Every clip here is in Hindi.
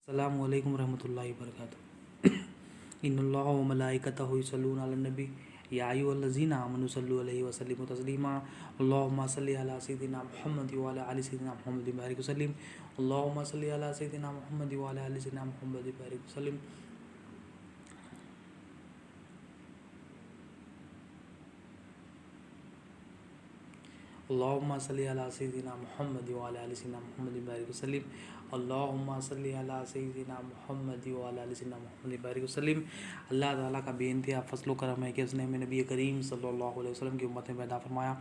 अस्सलामु अलैकुम रहमतुल्लाहि व बरकातुहू। इन्नल्लाह व मलाइकतहु युसल्लूना अलन नबी या अय्युहल्लज़ीना आमनू सल्लु अलैहि व सल्लिमू तस्लीमा। अल्लाहुम्मा सल्लि अला सय्यिदिना मुहम्मद व अला आलि सय्यिदिना मुहम्मद व बारिक वसल्लिम। अल्लाहुम्मा सल्लि अला सय्यिदिना मुहम्मद व अला आलि सय्यिदिना मुहम्मद व बारिक वसल्लिम। अल्लाहुम्मा सल्लि अला सय्यिदिना मुहम्मद व अला आलि सय्यिदिना मुहम्मद व बारिक वसल्लिम। अल्लाहुम्मा सल्लि अला सय्यिदिना मुहम्मद व अला आलि सय्यिदिना मुहम्मद व बारिक वसल्लिम। अल्लाह ताला का बेइंतहा फज़ल व करम है कि उसने हमें नबी करीम सल्लल्लाहु अलैहि वसल्लम की उम्मत में पैदा फरमाया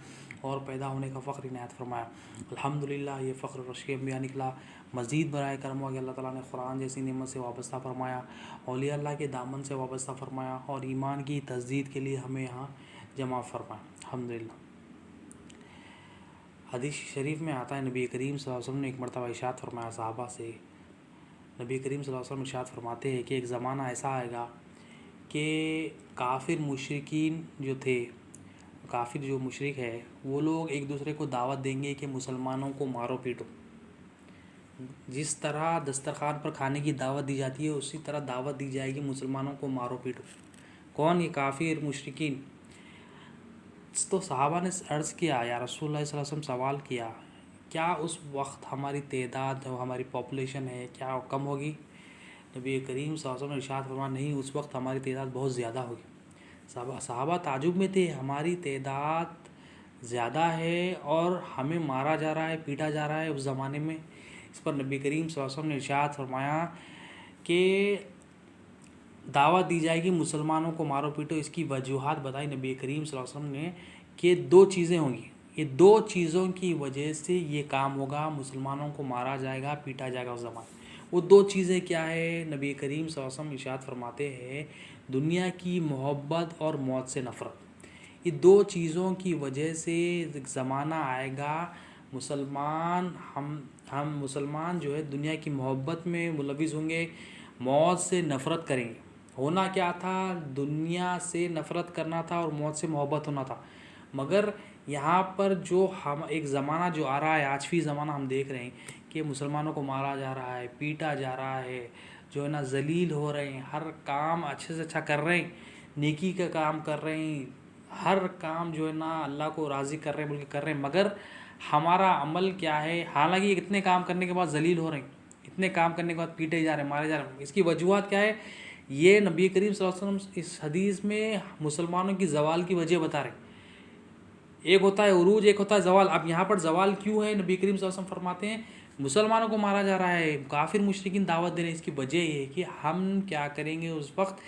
और पैदा होने का फ़ख्र इनायत फरमाया। अल्हम्दुलिल्लाह, ये फ़ख्र रश्क अंबिया निकला। मज़ीद बराए करम हुआ कि अल्लाह ताला ने कुरान जैसी नेमत से वाबस्ता फरमाया, औलिया अल्लाह के दामन से वाबस्ता फरमाया और ईमान की तस्दीद के लिए हमें यहाँ जमा फरमाया। अल्हम्दुलिल्लाह। हदीस शरीफ में आता है, नबी करीम सल्लल्लाहु अलैहि वसल्लम ने एक मरतबा इरशाद फरमाया सहाबा से। नबी करीम सल्लल्लाहु अलैहि वसल्लम इरशाद फरमाते हैं कि एक ज़माना ऐसा आएगा कि काफिर मुशरिकीन जो थे, काफिर जो मुशरिक है, वो लोग एक दूसरे को दावत देंगे कि मुसलमानों को मारो पीटो। जिस तरह दस्तरखान पर खाने की दावत दी जाती है, उसी तरह दावत दी जाएगी मुसलमानों को मारो पीटो। कौन? ये काफिर मुशरिकीन। तो सहाबा ने अर्ज़ किया, या रसूलुल्लाह सल्लल्लाहु अलैहि वसल्लम, सवाल किया, क्या उस वक्त हमारी तादाद जो हमारी पॉपुलेशन है क्या कम होगी? नबी करीम सल्लल्लाहु अलैहि वसल्लम ने इरशाद फरमाया, नहीं, उस वक्त हमारी तादाद बहुत ज़्यादा होगी। सहाबा ताजुब में थे, हमारी तादाद ज़्यादा है और हमें मारा जा रहा है, पीटा जा रहा है उस ज़माने में। इस पर नबी करीम सल्लल्लाहु अलैहि वसल्लम ने इरशाद फरमाया कि दावत दी जाएगी मुसलमानों को मारो पीटो। इसकी वजूहात बताई नबी करीम सल्लल्लाहु अलैहि वसल्लम ने कि दो चीज़ें होंगी। ये दो चीज़ों की वजह से ये काम होगा, मुसलमानों को मारा जाएगा, पीटा जाएगा उस ज़माने। वो दो चीज़ें क्या है? नबी करीम सल्लल्लाहु अलैहि वसल्लम इरशाद फरमाते हैं, दुनिया की मोहब्बत और मौत से नफ़रत। ये दो चीज़ों की वजह से ज़माना आएगा, मुसलमान हम मुसलमान जो है दुनिया की मोहब्बत में मुलविस होंगे, मौत से नफ़रत करेंगे। होना क्या था? दुनिया से नफ़रत करना था और मौत से मोहब्बत होना था। मगर यहाँ पर जो हम एक ज़माना जो आ रहा है, आजवी ज़माना हम देख रहे हैं कि मुसलमानों को मारा जा रहा है, पीटा जा रहा है, जो है ना ज़लील हो रहे हैं, हर काम अच्छे से अच्छा कर रहे हैं, नेकी का काम कर रहे हैं, हर काम जो है ना अल्लाह को राज़ी कर रहे हैं बोल के कर रहे हैं, मगर हमारा अमल क्या है? हालांकि इतने काम करने के बाद ज़लील हो रहे हैं, इतने काम करने के बाद पीटे जा रहे हैं, मारे जा रहे हैं। इसकी वजूहत क्या है? ये नबी करीम सल्लल्लाहु अलैहि वसल्लम इस हदीस में मुसलमानों की ज़वाल की वजह बता रहे हैं। एक होता है उरूज, एक होता है ज़वाल। अब यहाँ पर ज़वाल क्यों है? नबी करीम सल्लल्लाहु अलैहि वसल्लम फरमाते हैं, मुसलमानों को मारा जा रहा है, काफिर मुशरिकीन दावत दे रहे हैं। इसकी वजह ये है कि हम क्या करेंगे? उस वक्त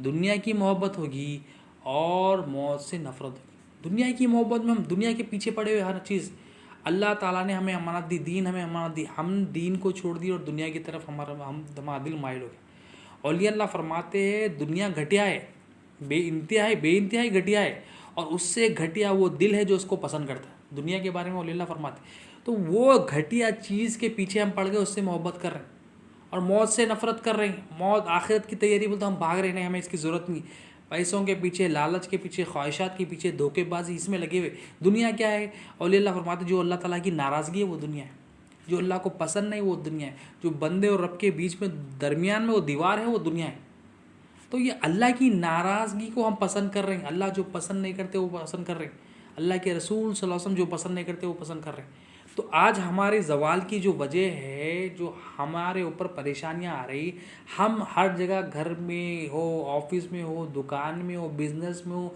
दुनिया की मोहब्बत होगी और मौत से नफ़रत होगी। दुनिया की मोहब्बत में हम दुनिया के पीछे पड़े हुए, हर चीज़ अल्लाह ताला ने हमें अमानत दी, दीन हमें अमानत दी, हम दीन को छोड़ दिए और दुनिया की तरफ हमारा दिल माइल हो गया। औलिया अल्लाह फरमाते हैं, दुनिया घटिया है, बेइंतहाई घटिया है, और उससे घटिया वो दिल है जो उसको पसंद करता है। दुनिया के बारे में औलिया अल्लाह फरमाते हैं। तो वो घटिया चीज़ के पीछे हम पड़ गए, उससे मोहब्बत कर रहे हैं और मौत से नफ़रत कर रहे हैं। मौत आखिरत की तैयारी बोलते हम भाग रहे हैं, हमें इसकी ज़रूरत नहीं। पैसों के पीछे, लालच के पीछे, ख्वाहिशात के पीछे, धोखेबाजी, इसमें लगे हुए। दुनिया क्या है? औलिया अल्लाह फरमाते जो अल्लाह ताला की नाराज़गी है वो दुनिया है, जो अल्लाह को पसंद नहीं वो दुनिया है, जो बंदे और रब के बीच में दरमियान में वो दीवार है वो दुनिया है। तो ये अल्लाह की नाराज़गी को हम पसंद कर रहे हैं, अल्लाह जो पसंद नहीं करते वो पसंद कर रहे हैं, अल्लाह के रसूल सल्लल्लाहु अलैहि वसल्लम जो पसंद नहीं करते वो पसंद कर रहे हैं। तो आज हमारे ज़वाल की जो वजह है, जो हमारे ऊपर परेशानियां आ रही, हम हर जगह, घर में हो, ऑफिस में हो, दुकान में हो, बिज़नेस में हो,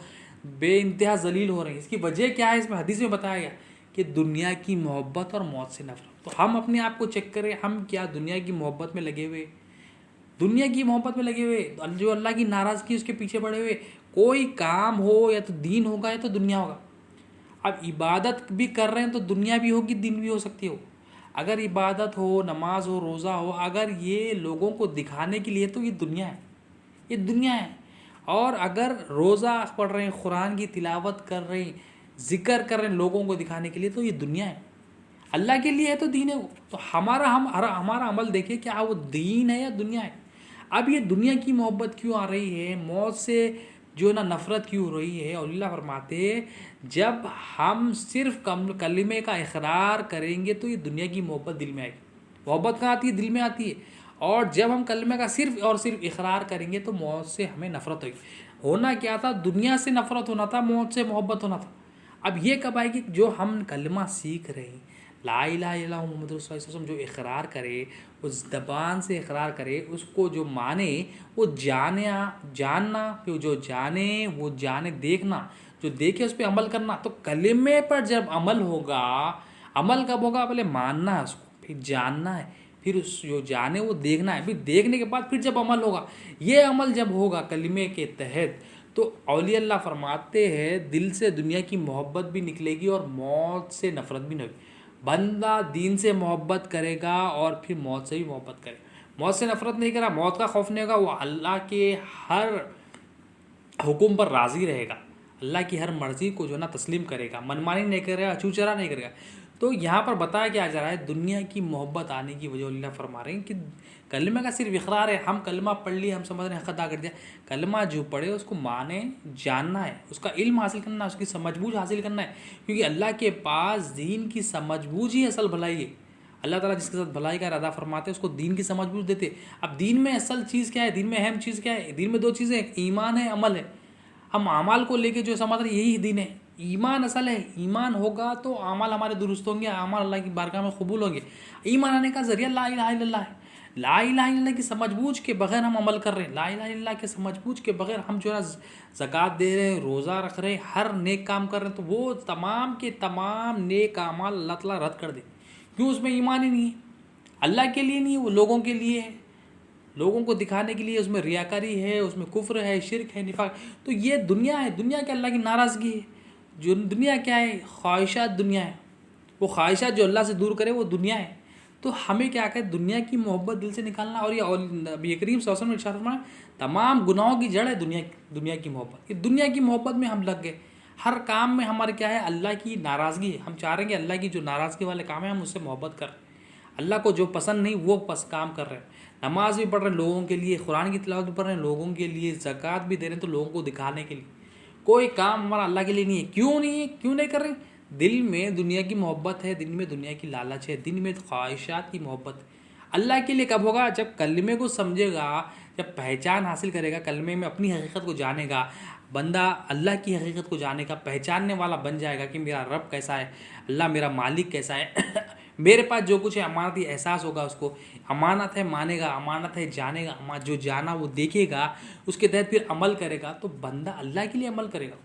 बेइंतहा ज़लील हो रहे हैं। इसकी वजह क्या है? इसमें हदीस में बताया गया कि दुनिया की मोहब्बत और मौत से नफरत। तो हम अपने आप को चेक करें, हम क्या दुनिया की मोहब्बत में लगे हुए, दुनिया की मोहब्बत में लगे हुए, जो अल्लाह की नाराज़गी उसके पीछे पड़े हुए। कोई काम हो, या तो दीन होगा या तो दुनिया होगा। अब इबादत भी कर रहे हैं तो दुनिया भी होगी, दिन भी हो सकती हो। अगर इबादत हो, नमाज हो, रोज़ा हो, अगर ये लोगों को दिखाने के लिए, तो ये दुनिया है, ये दुनिया है। और अगर रोज़ा पढ़ रहे हैं, कुरान की तिलावत कर रहे हैं, ज़िक्र कर रहे हैं लोगों को दिखाने के लिए, तो ये दुनिया है। अल्लाह के लिए है तो दीन है वो। तो हमारा अमल देखिए, क्या वो दीन है या दुनिया है? अब ये दुनिया की मोहब्बत क्यों आ रही है, मौत से जो ना नफ़रत क्यों हो रही है? अल्लाह फरमाते, जब हम सिर्फ कलिमे का इकरार करेंगे तो ये दुनिया की मोहब्बत दिल में आएगी। मोहब्बत कहाँ आती है? दिल में आती है। और जब हम कलमे का सिर्फ और सिर्फ इकरार करेंगे तो मौत से हमें नफरत होगी। होना क्या था, दुनिया से नफरत होना था, मौत से मोहब्बत होना था। अब ये कब आएगी, जो हम कलमा सीख रहे हैं, ला इलाहा इल्लल्लाह मुहम्मद रसूलुल्लाह सल्लल्लाहु अलैहि वसल्लम, जो इकरार करे, उस ज़बान से इकरार करे, उसको जो माने, वो जानना, फिर जो जाने वो जाने, देखना, जो देखे उस पर अमल करना। तो कलमे पर जब अमल होगा, अमल कब होगा, पहले मानना है उसको, फिर जानना है, फिर उस जो जाने वो देखना है, फिर देखने के बाद फिर जब अमल होगा। ये अमल जब होगा कलमे के तहत, तो औलिया अल्लाह फरमाते हैं दिल से दुनिया की मोहब्बत भी निकलेगी और मौत से नफरत भी नहीं होगी। बंदा दीन से मोहब्बत करेगा और फिर मौत से भी मोहब्बत करेगा। मौत से नफरत नहीं करा, मौत का खौफ नहीं होगा, वो अल्लाह के हर हुक्म पर राज़ी रहेगा, अल्लाह की हर मर्ज़ी को जो है ना तस्लीम करेगा, मनमानी नहीं करेगा, छूचरा नहीं करेगा। तो यहाँ पर बताया क्या जा रहा है, दुनिया की मोहब्बत आने की वजह अल्लाह फरमा रहे हैं कि कलमे का सिर्फ इकरार है, हम कलमा पढ़ लिए, हम समझ रहे हैं, हक़ अदा कर दिया। कलमा जो पढ़े उसको माने, जानना है, उसका इल्म हासिल करना है, उसकी समझबूझ हासिल करना है, क्योंकि अल्लाह के पास दीन की समझबूझ ही असल भलाई है। अल्लाह ताला जिसके साथ भलाई का इरादा फरमाते हैं उसको दीन की समझबूझ देते। अब दीन में असल चीज़ क्या है, दीन में अहम चीज़ क्या है, दीन में दो चीज़ें हैं, ईमान है, अमल है। हम अमाल को लेके जो समझ रहे यही दीन है। ईमान असल है, ईमान होगा तो अमाल हमारे दुरुस्त होंगे, अमाल अल्लाह की बारगाह में कबूल होंगे। ईमान आने का जरिया ला इलाहा इल्लल्लाह है। ला इलाहा इल्लल्लाह की समझबूझ के बगैर हम अमल कर रहे हैं, ला इलाहा इल्लल्लाह के समझबूझ के बगैर हम जो है ज़कात दे रहे हैं, रोज़ा रख रहे हैं, हर नेक काम कर रहे हैं, तो वो तमाम के तमाम नेक अमाल अल्लाह ताला रद्द कर दे। क्यों, उसमें ईमान ही नहीं है, अल्लाह के लिए नहीं है, वो लोगों के लिए है, लोगों को दिखाने के लिए। उसमें रियाकारी है, उसमें कुफ्र है, शिरक है, निफाक। तो ये दुनिया है, दुनिया के अल्लाह की नाराज़गी है। जो दुनिया क्या है, ख्वाहिशात दुनिया है, वो ख्वाहिशात जो अल्लाह से दूर करे वो दुनिया है। तो हमें क्या करें, दुनिया की मोहब्बत दिल से निकालना। और ये नबी करीम सल्लल्लाहु अलैहि वसल्लम ने इरशाद फरमाया, तमाम गुनाहों की जड़ है दुनिया की मोहब्बत। ये दुनिया की मोहब्बत में हम लग गए, हर काम में हमारे क्या है, अल्लाह की नाराज़गी है। हम चाह रहे हैं कि अल्लाह की जो नाराज़गी वाले काम है हम उससे मोहब्बत करें, अल्लाह को जो पसंद नहीं वो काम कर रहे हैं। नमाज भी पढ़ रहे हैं लोगों के लिए, कुरान की तिलावत भी पढ़ रहे हैं लोगों के लिए, ज़कात भी दे रहे हैं तो लोगों को दिखाने के लिए। कोई काम हमारा अल्लाह के लिए नहीं है। क्यों नहीं है, क्यों नहीं कर रहे? दिल में दुनिया की मोहब्बत है, दिल में दुनिया की लालच है, दिल में ख्वाहिशात की मोहब्बत है। अल्लाह के लिए कब होगा, जब कलमे को समझेगा, जब पहचान हासिल करेगा, कलमे में अपनी हकीकत को जानेगा, बंदा अल्लाह की हकीकत को जानेगा, पहचानने वाला बन जाएगा कि मेरा रब कैसा है, अल्लाह मेरा मालिक कैसा है मेरे पास जो कुछ है अमानती एहसास होगा उसको, अमानत है मानेगा, अमानत है जानेगा, जो जाना वो देखेगा, उसके तहत फिर अमल करेगा। तो बंदा अल्लाह के लिए अमल करेगा।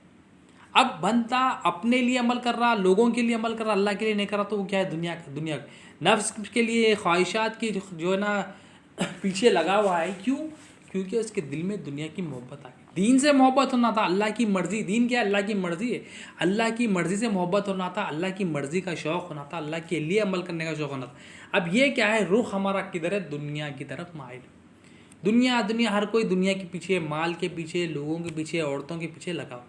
अब बंदा अपने लिए अमल कर रहा, लोगों के लिए अमल कर रहा, अल्लाह के लिए नहीं कर रहा, तो वो क्या है, दुनिया नफ्स के लिए, ख्वाहिशात की जो है ना पीछे लगा हुआ है। क्यों? क्योंकि उसके दिल में दुनिया की मोहब्बत आ गई। दीन से मोहब्बत होना था, अल्लाह की मर्ज़ी। दीन क्या है, अल्लाह की मर्ज़ी है। अल्लाह की मर्ज़ी से मोहब्बत होना था, अल्लाह की मर्ज़ी का शौक़ होना था, अल्लाह के लिए अमल करने का शौक़ होना था। अब ये क्या है, रुख हमारा किधर है, दुनिया की तरफ माइल। दुनिया हर कोई दुनिया के पीछे, माल के पीछे, लोगों के पीछे, औरतों के पीछे लगा।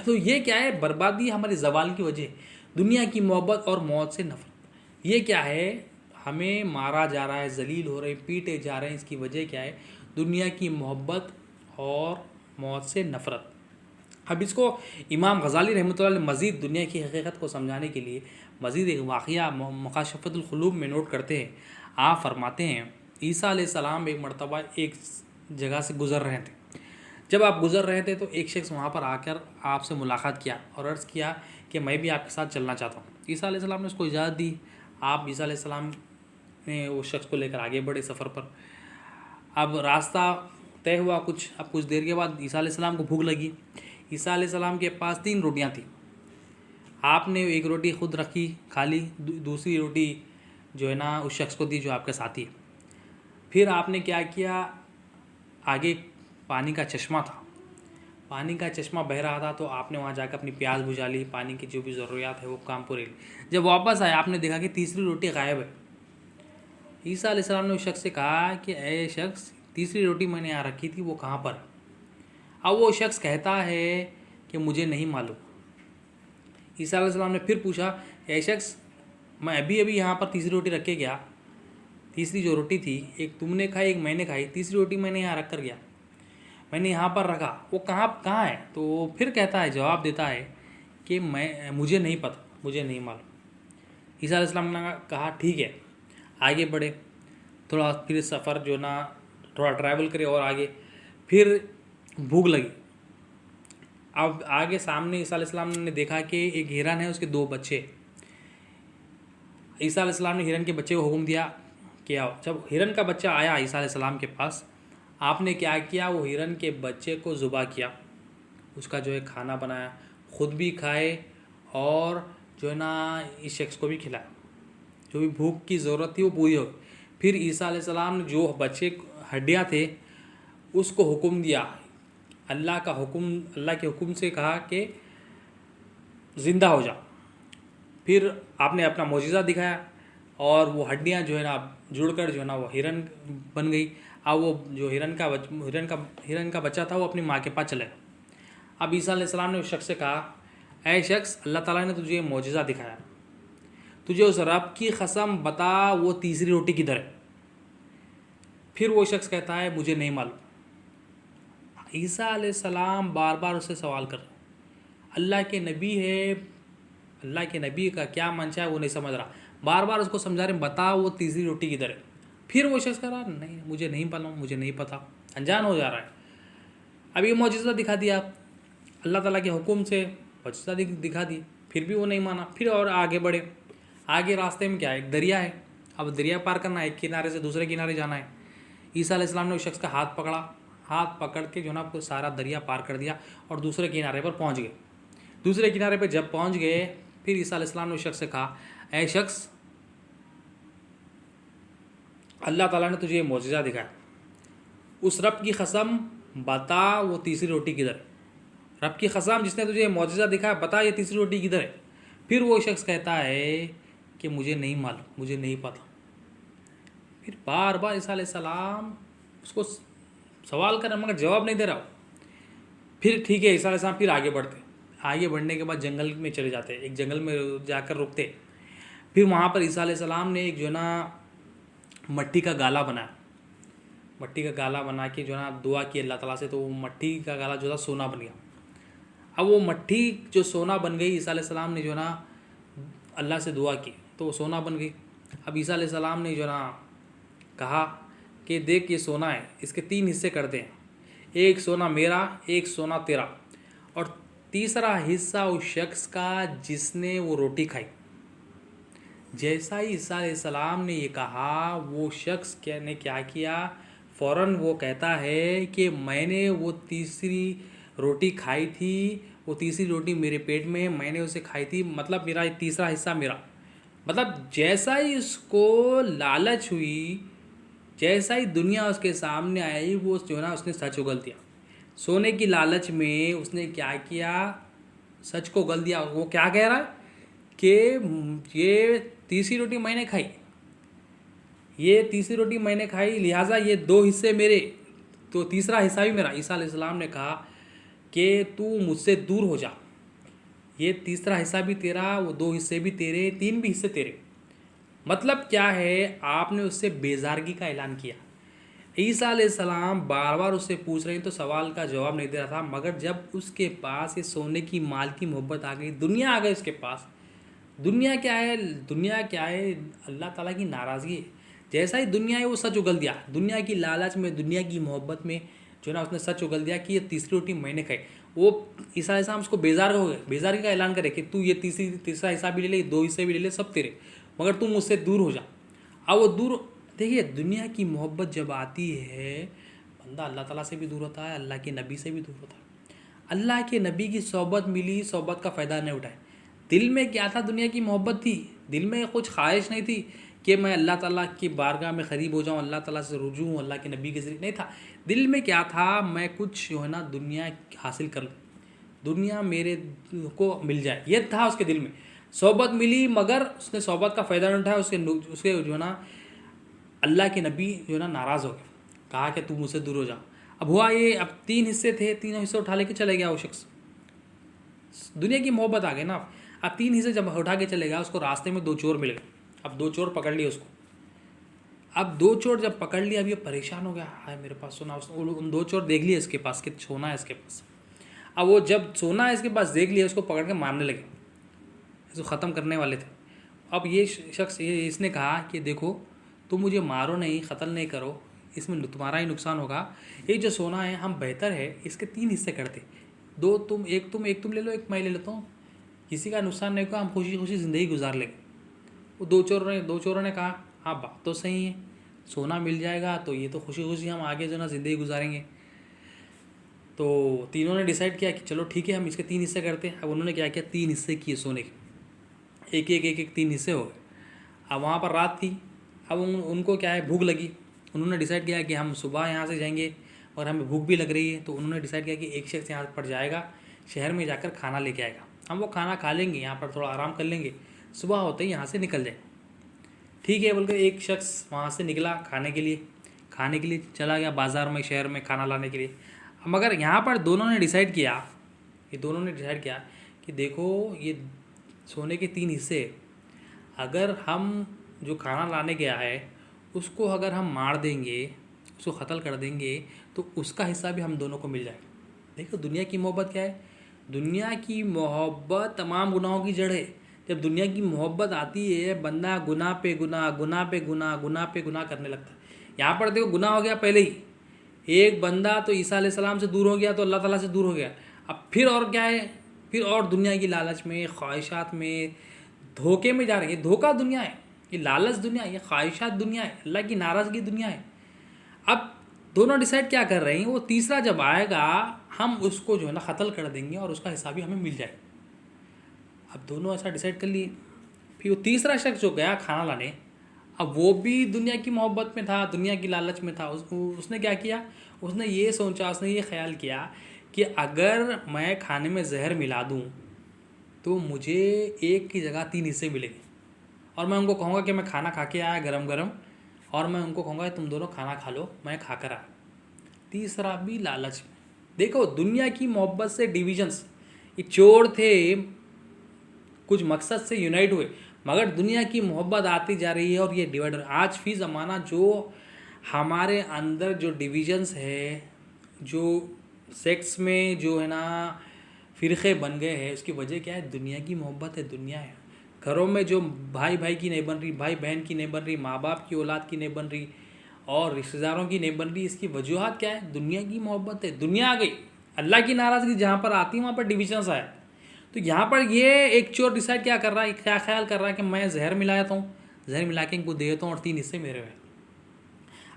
तो ये क्या है, बर्बादी हमारे जवाल की वजह, दुनिया की मोहब्बत और मौत से नफरत। ये क्या है, हमें मारा जा रहा है, जलील हो रहे हैं, पीटे जा रहे हैं, इसकी वजह क्या है, दुनिया की मोहब्बत और मौत से नफ़रत। अब इसको इमाम गज़ाली रहमतुल्लाह अलैह मज़ीद दुनिया की हकीकत को समझाने के लिए मज़ीद एक वाक़या मुकाशफ़तुल क़ुलूब में नोट करते हैं। आप फरमाते हैं, ईसा अलैहिस्सलाम एक मरतबा एक जगह से गुज़र रहे थे। जब आप गुज़र रहे थे तो एक शख्स वहाँ पर आकर आपसे मुलाकात किया और अर्ज़ किया कि मैं भी आपके साथ चलना चाहता हूँ। ईसा अलैहिस्सलाम ने उसको इजाज़त दी। आप ईसा अलैहिस्सलाम ने उस शख्स को लेकर आगे बढ़े सफ़र पर। अब रास्ता तय हुआ अब कुछ देर के बाद ईसा अलैहिस्सलाम को भूख लगी। ईसा अलैहिस्सलाम के पास 3 रोटियां थी। आपने एक रोटी ख़ुद रखी, खा ली, दूसरी रोटी जो है ना उस शख्स को दी जो आपके साथी है। फिर आपने क्या किया, आगे पानी का चश्मा था, पानी का चश्मा बह रहा था, तो आपने वहाँ जाकर अपनी प्यास बुझा ली, पानी की जो भी ज़रूरियात है वो काम पूरी ली। जब वापस आए आपने देखा कि तीसरी रोटी गायब है। ईसा अलैहिस्सलाम ने उस शख्स से कहा कि ए शख्स, तीसरी रोटी मैंने यहाँ रखी थी, वो कहाँ पर? अब वो शख्स कहता है कि मुझे नहीं मालूम। ईसा अलैहिस्सलाम ने फिर पूछा, ए शख्स, मैं अभी यहाँ पर तीसरी रोटी रख के गया, तीसरी जो रोटी थी एक तुमने खाई, एक मैंने खाई, तीसरी रोटी मैंने यहाँ रख कर गया, मैंने यहाँ पर रखा, वो कहाँ है? तो वो फिर कहता है, जवाब देता है कि मुझे नहीं पता, मुझे नहीं मालूम। ईसा अलैहिस्सलाम ने कहा ठीक है, आगे बढ़े। थोड़ा फिर सफ़र जो ना थोड़ा ट्रैवल करे और आगे, फिर भूख लगी। अब आगे सामने ईसा अलैहिस्सलाम ने देखा कि एक हिरन है, उसके 2 बच्चे। ईसा अलैहिस्सलाम ने हिरन के बच्चे को हुक्म दिया कि आओ। जब हिरन का बच्चा आया ईसा अलैहिस्सलाम के पास, आपने क्या किया, वो हिरन के बच्चे को ज़ुबा किया, उसका जो है खाना बनाया, ख़ुद भी खाए और जो है ना इस शख्स को भी खिलाया। जो भी भूख की ज़रूरत थी वो पूरी हो गई। फिर ईसा अलैहिस्सलाम ने जो बच्चे हड्डियाँ थे उसको हुक्म दिया, अल्लाह के हुक्म से कहा कि ज़िंदा हो जा। फिर आपने अपना मौजिज़ा दिखाया और वो हड्डियाँ जो है ना जुड़कर जो है ना वो हिरन बन गई। अब वो जो हिरन का बच्चा था वो अपनी माँ के पास चले गया। अब ईसा अलैहिस्सलाम ने उस शख्स से कहा, ऐ शख्स, अल्लाह ताला ने तुझे मौजिज़ा दिखाया, तुझे उस रब की कसम बता वो तीसरी रोटी किधर है। फिर वो शख्स कहता है मुझे नहीं मालूम। ईसा अलैहिस्सलाम बार बार उससे सवाल कर, अल्लाह के नबी है, अल्लाह के नबी का क्या मंशा है वो नहीं समझ रहा, बार बार उसको समझा रहे बता वो तीसरी रोटी किधर है। फिर वो शख्स कह रहा नहीं मुझे नहीं मालूम, मुझे नहीं पता, अनजान हो जा रहा है। अब ये मौजिज़ा दिखा दिया अल्लाह ताला के हुक्म से, मौजिज़ा दिखा दी, फिर भी वो नहीं माना। फिर और आगे बढ़े, आगे रास्ते में क्या है, एक दरिया है। अब दरिया पार करना है, एक किनारे से दूसरे किनारे जाना है। ईसा अलैहिस्सलाम ने उस शख्स का हाथ पकड़ा, हाथ पकड़ के जो ना आपको सारा दरिया पार कर दिया और दूसरे किनारे पर पहुंच गए। दूसरे किनारे पर जब पहुंच गए, फिर ईसा अलैहिस्सलाम ने उस शख्स से कहा, ऐ शख्स, अल्लाह ताला ने तुझे ये मौजिज़ा दिखाया, उस रब की कसम बता वो तीसरी रोटी किधर है। रब की कसम जिसने तुझे मौजिज़ा दिखाया, बता ये तीसरी रोटी किधर है। फिर वो शख्स कहता है कि मुझे नहीं मालूम, मुझे नहीं पता। फिर बार बार ईसा अलैहिस्सलाम उसको सवाल कर रहे मगर जवाब नहीं दे रहा। फिर ठीक है, ईसा अलैहिस्सलाम फिर आगे बढ़ते, आगे बढ़ने के बाद जंगल में चले जाते, एक जंगल में जाकर रुकते। फिर वहाँ पर ईसा अलैहिस्सलाम ने एक जो ना मट्टी का गाला बनाया, मट्टी का गाला बना के जो ना दुआ की अल्लाह ताला से, तो वो मट्टी का गाला जो था सोना बन गया। अब वो मट्टी जो सोना बन गई, ईसा अलैहिस्सलाम ने जो ना अल्लाह से दुआ की तो वो सोना बन गई। अब ईसा अलैहिस्सलाम ने जो ना कहा कि देख ये सोना है, इसके 3 हिस्से करते हैं, एक सोना मेरा, एक सोना तेरा, और तीसरा हिस्सा उस शख्स का जिसने वो रोटी खाई। जैसा ही ईसा अलैहिस्सलाम ने ये कहा, वो शख्स ने क्या किया, फ़ौरन वो कहता है कि मैंने वो तीसरी रोटी खाई थी, वो तीसरी रोटी मेरे पेट में, मैंने उसे खाई थी, मतलब मेरा तीसरा हिस्सा मेरा। मतलब जैसा ही उसको लालच हुई, जैसा ही दुनिया उसके सामने आई, वो जो है ना उसने सच उगल दिया। सोने की लालच में उसने क्या किया, सच को उगल दिया। वो क्या कह रहा है कि ये तीसरी रोटी मैंने खाई, ये तीसरी रोटी मैंने खाई, लिहाजा ये 2 हिस्से मेरे, तो तीसरा हिस्सा भी मेरा। ईसा अलैहिस्सलाम ने कहा कि तू मुझसे दूर हो जा, ये तीसरा हिस्सा भी तेरा, वो 2 हिस्से भी तेरे, 3 भी हिस्से तेरे। मतलब क्या है, आपने उससे बेजारगी का ऐलान किया। ईसा अलैहिस्सलाम बार बार उससे पूछ रहे हैं तो सवाल का जवाब नहीं दे रहा था, मगर जब उसके पास ये सोने की माल की मोहब्बत आ गई, दुनिया आ गई उसके पास। दुनिया क्या है, दुनिया क्या है, अल्लाह ताला की नाराज़गी है। जैसा ही दुनिया है वो सच उगल दिया, दुनिया की लालच में, दुनिया की मोहब्बत में जो ना उसने सच उगल दिया कि ये तीसरी रोटी मैंने खाई। वो ईसा अलैहिस्सलाम उसको बेजार हो गए, बेजारी का ऐलान करे कि तू ये तीसरा हिस्सा भी ले ले, 2 हिस्से भी ले ले, सब तेरे, मगर तू मुझसे दूर हो जा। अब वो दूर, देखिए दुनिया की मोहब्बत जब आती है, बंदा अल्लाह ताला से भी दूर होता है, अल्लाह के नबी से भी दूर होता है। अल्लाह के नबी की सोहबत मिली, सोहबत का फ़ायदा नहीं उठाए। दिल में क्या था, दुनिया की मोहब्बत थी, दिल में कुछ ख्वाहिश नहीं थी कि मैं अल्लाह ताला की बारगाह में करीब हो जाऊँ, अल्लाह ताला से रुजू हूँ, अल्लाह के नबी के ज़रिए नहीं था। दिल में क्या था, मैं कुछ जो है ना दुनिया हासिल कर लूँ, दुनिया मेरे को मिल जाए, ये था उसके दिल में। सोहबत मिली मगर उसने सोहबत का फ़ायदा नहीं उठाया, उसके जो है ना अल्लाह के नबी जो है ना नाराज़ हो गए, कहा कि तू मुझसे दूर हो जा। अब हुआ ये, अब 3 हिस्से थे, 3 हिस्से उठा लेके चले गया वो शख्स, दुनिया की मोहब्बत आ गई ना। अब 3 हिस्से जब उठा के चले गया, उसको रास्ते में 2 चोर मिल गए। अब 2 चोर पकड़ लिए उसको। अब 2 चोर जब पकड़ लिया, अब ये परेशान हो गया, हाय मेरे पास सोना, उन 2 चोर देख लिए इसके पास कि सोना है इसके पास। अब वो जब सोना है इसके पास देख लिया, उसको पकड़ के मारने लगे, इसको ख़त्म करने वाले थे। अब ये शख्स इसने कहा कि देखो तुम मुझे मारो नहीं, कत्ल नहीं करो, इसमें तुम्हारा ही नुकसान होगा। ये जो सोना है हम बेहतर है इसके 3 हिस्से करते, 2 तुम, एक तुम ले लो, एक मैं ले लेता हूँ, किसी का नुकसान नहीं होगा, हम खुशी खुशी ज़िंदगी गुजार लेंगे। वो दो चोरों ने कहा हाँ बात तो सही है, सोना मिल जाएगा तो ये तो खुशी खुशी हम आगे जो ना ज़िंदगी गुजारेंगे। तो तीनों ने डिसाइड किया कि चलो ठीक है हम इसके 3 हिस्से करते हैं। अब उन्होंने क्या किया, 3 हिस्से किए सोने के, एक 3 हिस्से हो गए। अब वहाँ पर रात थी, अब उनको क्या है, भूख लगी। उन्होंने डिसाइड किया कि हम सुबह यहाँ से जाएंगे और हमें भूख भी लग रही है, तो उन्होंने डिसाइड किया कि एक शख्स यहाँ पर जाएगा, शहर में जाकर खाना लेके आएगा, हम वो खाना खा लेंगे, यहाँ पर थोड़ा आराम कर लेंगे, सुबह होते ही यहाँ से निकल जाए। ठीक है बोलकर एक शख्स वहाँ से निकला खाने के लिए चला गया बाज़ार में, शहर में खाना लाने के लिए। मगर यहाँ पर दोनों ने डिसाइड किया कि देखो ये सोने के 3 हिस्से, अगर हम जो खाना लाने गया है उसको अगर हम मार देंगे, उसको क़त्ल कर देंगे, तो उसका हिस्सा भी हम दोनों को मिल जाएगा। देखो दुनिया की मोहब्बत क्या है, दुनिया की मोहब्बत तमाम गुनाहों की जड़ है। जब दुनिया की मोहब्बत आती है, बंदा गुनाह पे गुनाह करने लगता है। यहाँ पर देखो गुनाह हो गया पहले ही, एक बंदा तो ईसा अलैहिस्सलाम से दूर हो गया, तो अल्लाह ताला से दूर हो गया। अब फिर और क्या है, फिर और दुनिया की लालच में, ख्वाहिशात में, धोखे में जा रहे हैं। धोखा दुनिया है, ये लालच दुनिया है, ये ख्वाहिशात दुनिया है, अल्लाह की नाराज़गी दुनिया है। अब दोनों डिसाइड क्या कर रहे हैं, वो तीसरा जब आएगा हम उसको जो है ना क़त्ल कर देंगे और उसका हिसाब भी हमें मिल जाएगा। अब दोनों ऐसा डिसाइड कर लिए। फिर वो तीसरा शख्स जो गया खाना लाने, अब वो भी दुनिया की मोहब्बत में था, दुनिया की लालच में था। उसने क्या किया, उसने ये सोचा, उसने ये ख्याल किया कि अगर मैं खाने में जहर मिला दूं तो मुझे एक की जगह 3 हिस्से मिलेंगे, और मैं उनको कहूँगा कि मैं खाना खा के आया गरम गरम, और मैं उनको कहूँगा तुम दोनों खाना खा लो, मैं खा कर आया। तीसरा भी लालच में। देखो दुनिया की मोहब्बत से डिविजन्स, ये चोर थे कुछ मकसद से यूनाइट हुए, मगर दुनिया की मोहब्बत आती जा रही है और ये डिवाइडर। आज फी ज़माना जो हमारे अंदर जो डिविजन्स है, जो सेक्स में जो है ना फ़िरक़े बन गए हैं, उसकी वजह क्या है, दुनिया की मोहब्बत है, दुनिया है। घरों में जो भाई भाई की नहीं बन रही, भाई बहन की नहीं बन रही, माँ बाप की औलाद की नहीं बन रही, और रिश्तेदारों की नहीं बन रही, इसकी वजूहत क्या है, दुनिया की मोहब्बत है। दुनिया आ गई, अल्लाह की नाराज़गी जहाँ पर आती है वहाँ पर डिविजन्स आए। तो यहाँ पर ये एक चोर डिसाइड क्या कर रहा है, क्या ख्याल कर रहा है कि मैं जहर मिलाता हूँ, जहर मिला के इनको दे देता हूँ और 3 हिस्से मेरे हैं।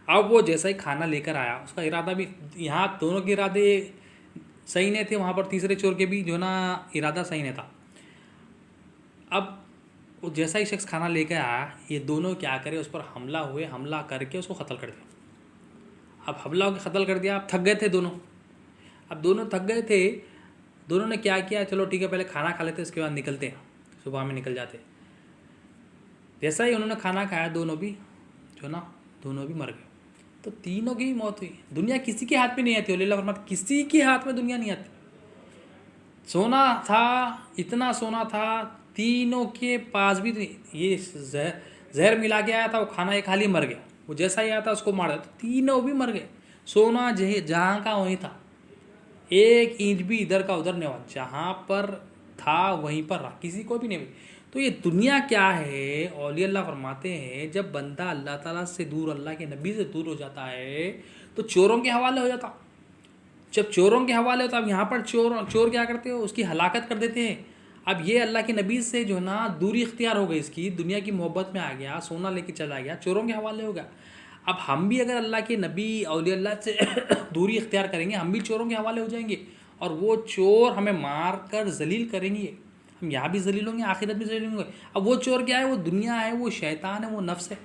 अब वो जैसा ही खाना लेकर आया, उसका इरादा भी, यहाँ दोनों के इरादे सही नहीं थे, वहाँ पर तीसरे चोर के भी जो ना इरादा सही नहीं था। अब वो जैसा ही शख्स खाना लेकर आया, ये दोनों क्या करे, उस पर हमला करके उसको क़त्ल कर दिया। अब हमला होकर क़त्ल कर दिया। अब थक गए थे दोनों, दोनों ने क्या किया, चलो ठीक है पहले खाना खा लेते, उसके बाद निकलते हैं, सुबह में निकल जाते। जैसा ही उन्होंने खाना खाया, दोनों भी मर गए। तो तीनों की मौत हुई। दुनिया किसी के हाथ में नहीं आती, अल्लाह फरमाता किसी के हाथ में दुनिया नहीं आती। सोना था, इतना सोना था, तीनों के पास भी ये जहर मिला के आया था, वो खाना एक हाली मर गया, वो जैसा ही आया था उसको मार दिया, तो तीनों भी मर गए। सोना जहाँ का वहीं था, 1 इंच भी इधर का उधर नहीं हुआ, जहाँ पर था वहीं पर रहा, किसी को भी नहीं हुई। तो ये दुनिया क्या है, औलिया अल्लाह फरमाते हैं जब बंदा अल्लाह ताला से दूर, अल्लाह के नबी से दूर हो जाता है तो चोरों के हवाले हो जाता। जब चोरों के हवाले होता, अब यहाँ पर चोर क्या करते हो, उसकी हलाकत कर देते हैं। अब ये अल्लाह के नबी से जो ना दूरी इख्तियार हो गई, इसकी दुनिया की मोहब्बत में आ गया, सोना लेके चला गया, चोरों के हवाले हो गया। अब हम भी अगर अल्लाह के नबी औलिया अल्लाह से दूरी इख्तियार करेंगे, हम भी चोरों के हवाले हो जाएंगे, और वो चोर हमें मार कर जलील करेंगे। हम यहाँ भी जलील होंगे, आखिरत भी जलील होंगे। अब वो चोर क्या है, वो दुनिया है, वो शैतान है, वो नफ्स है।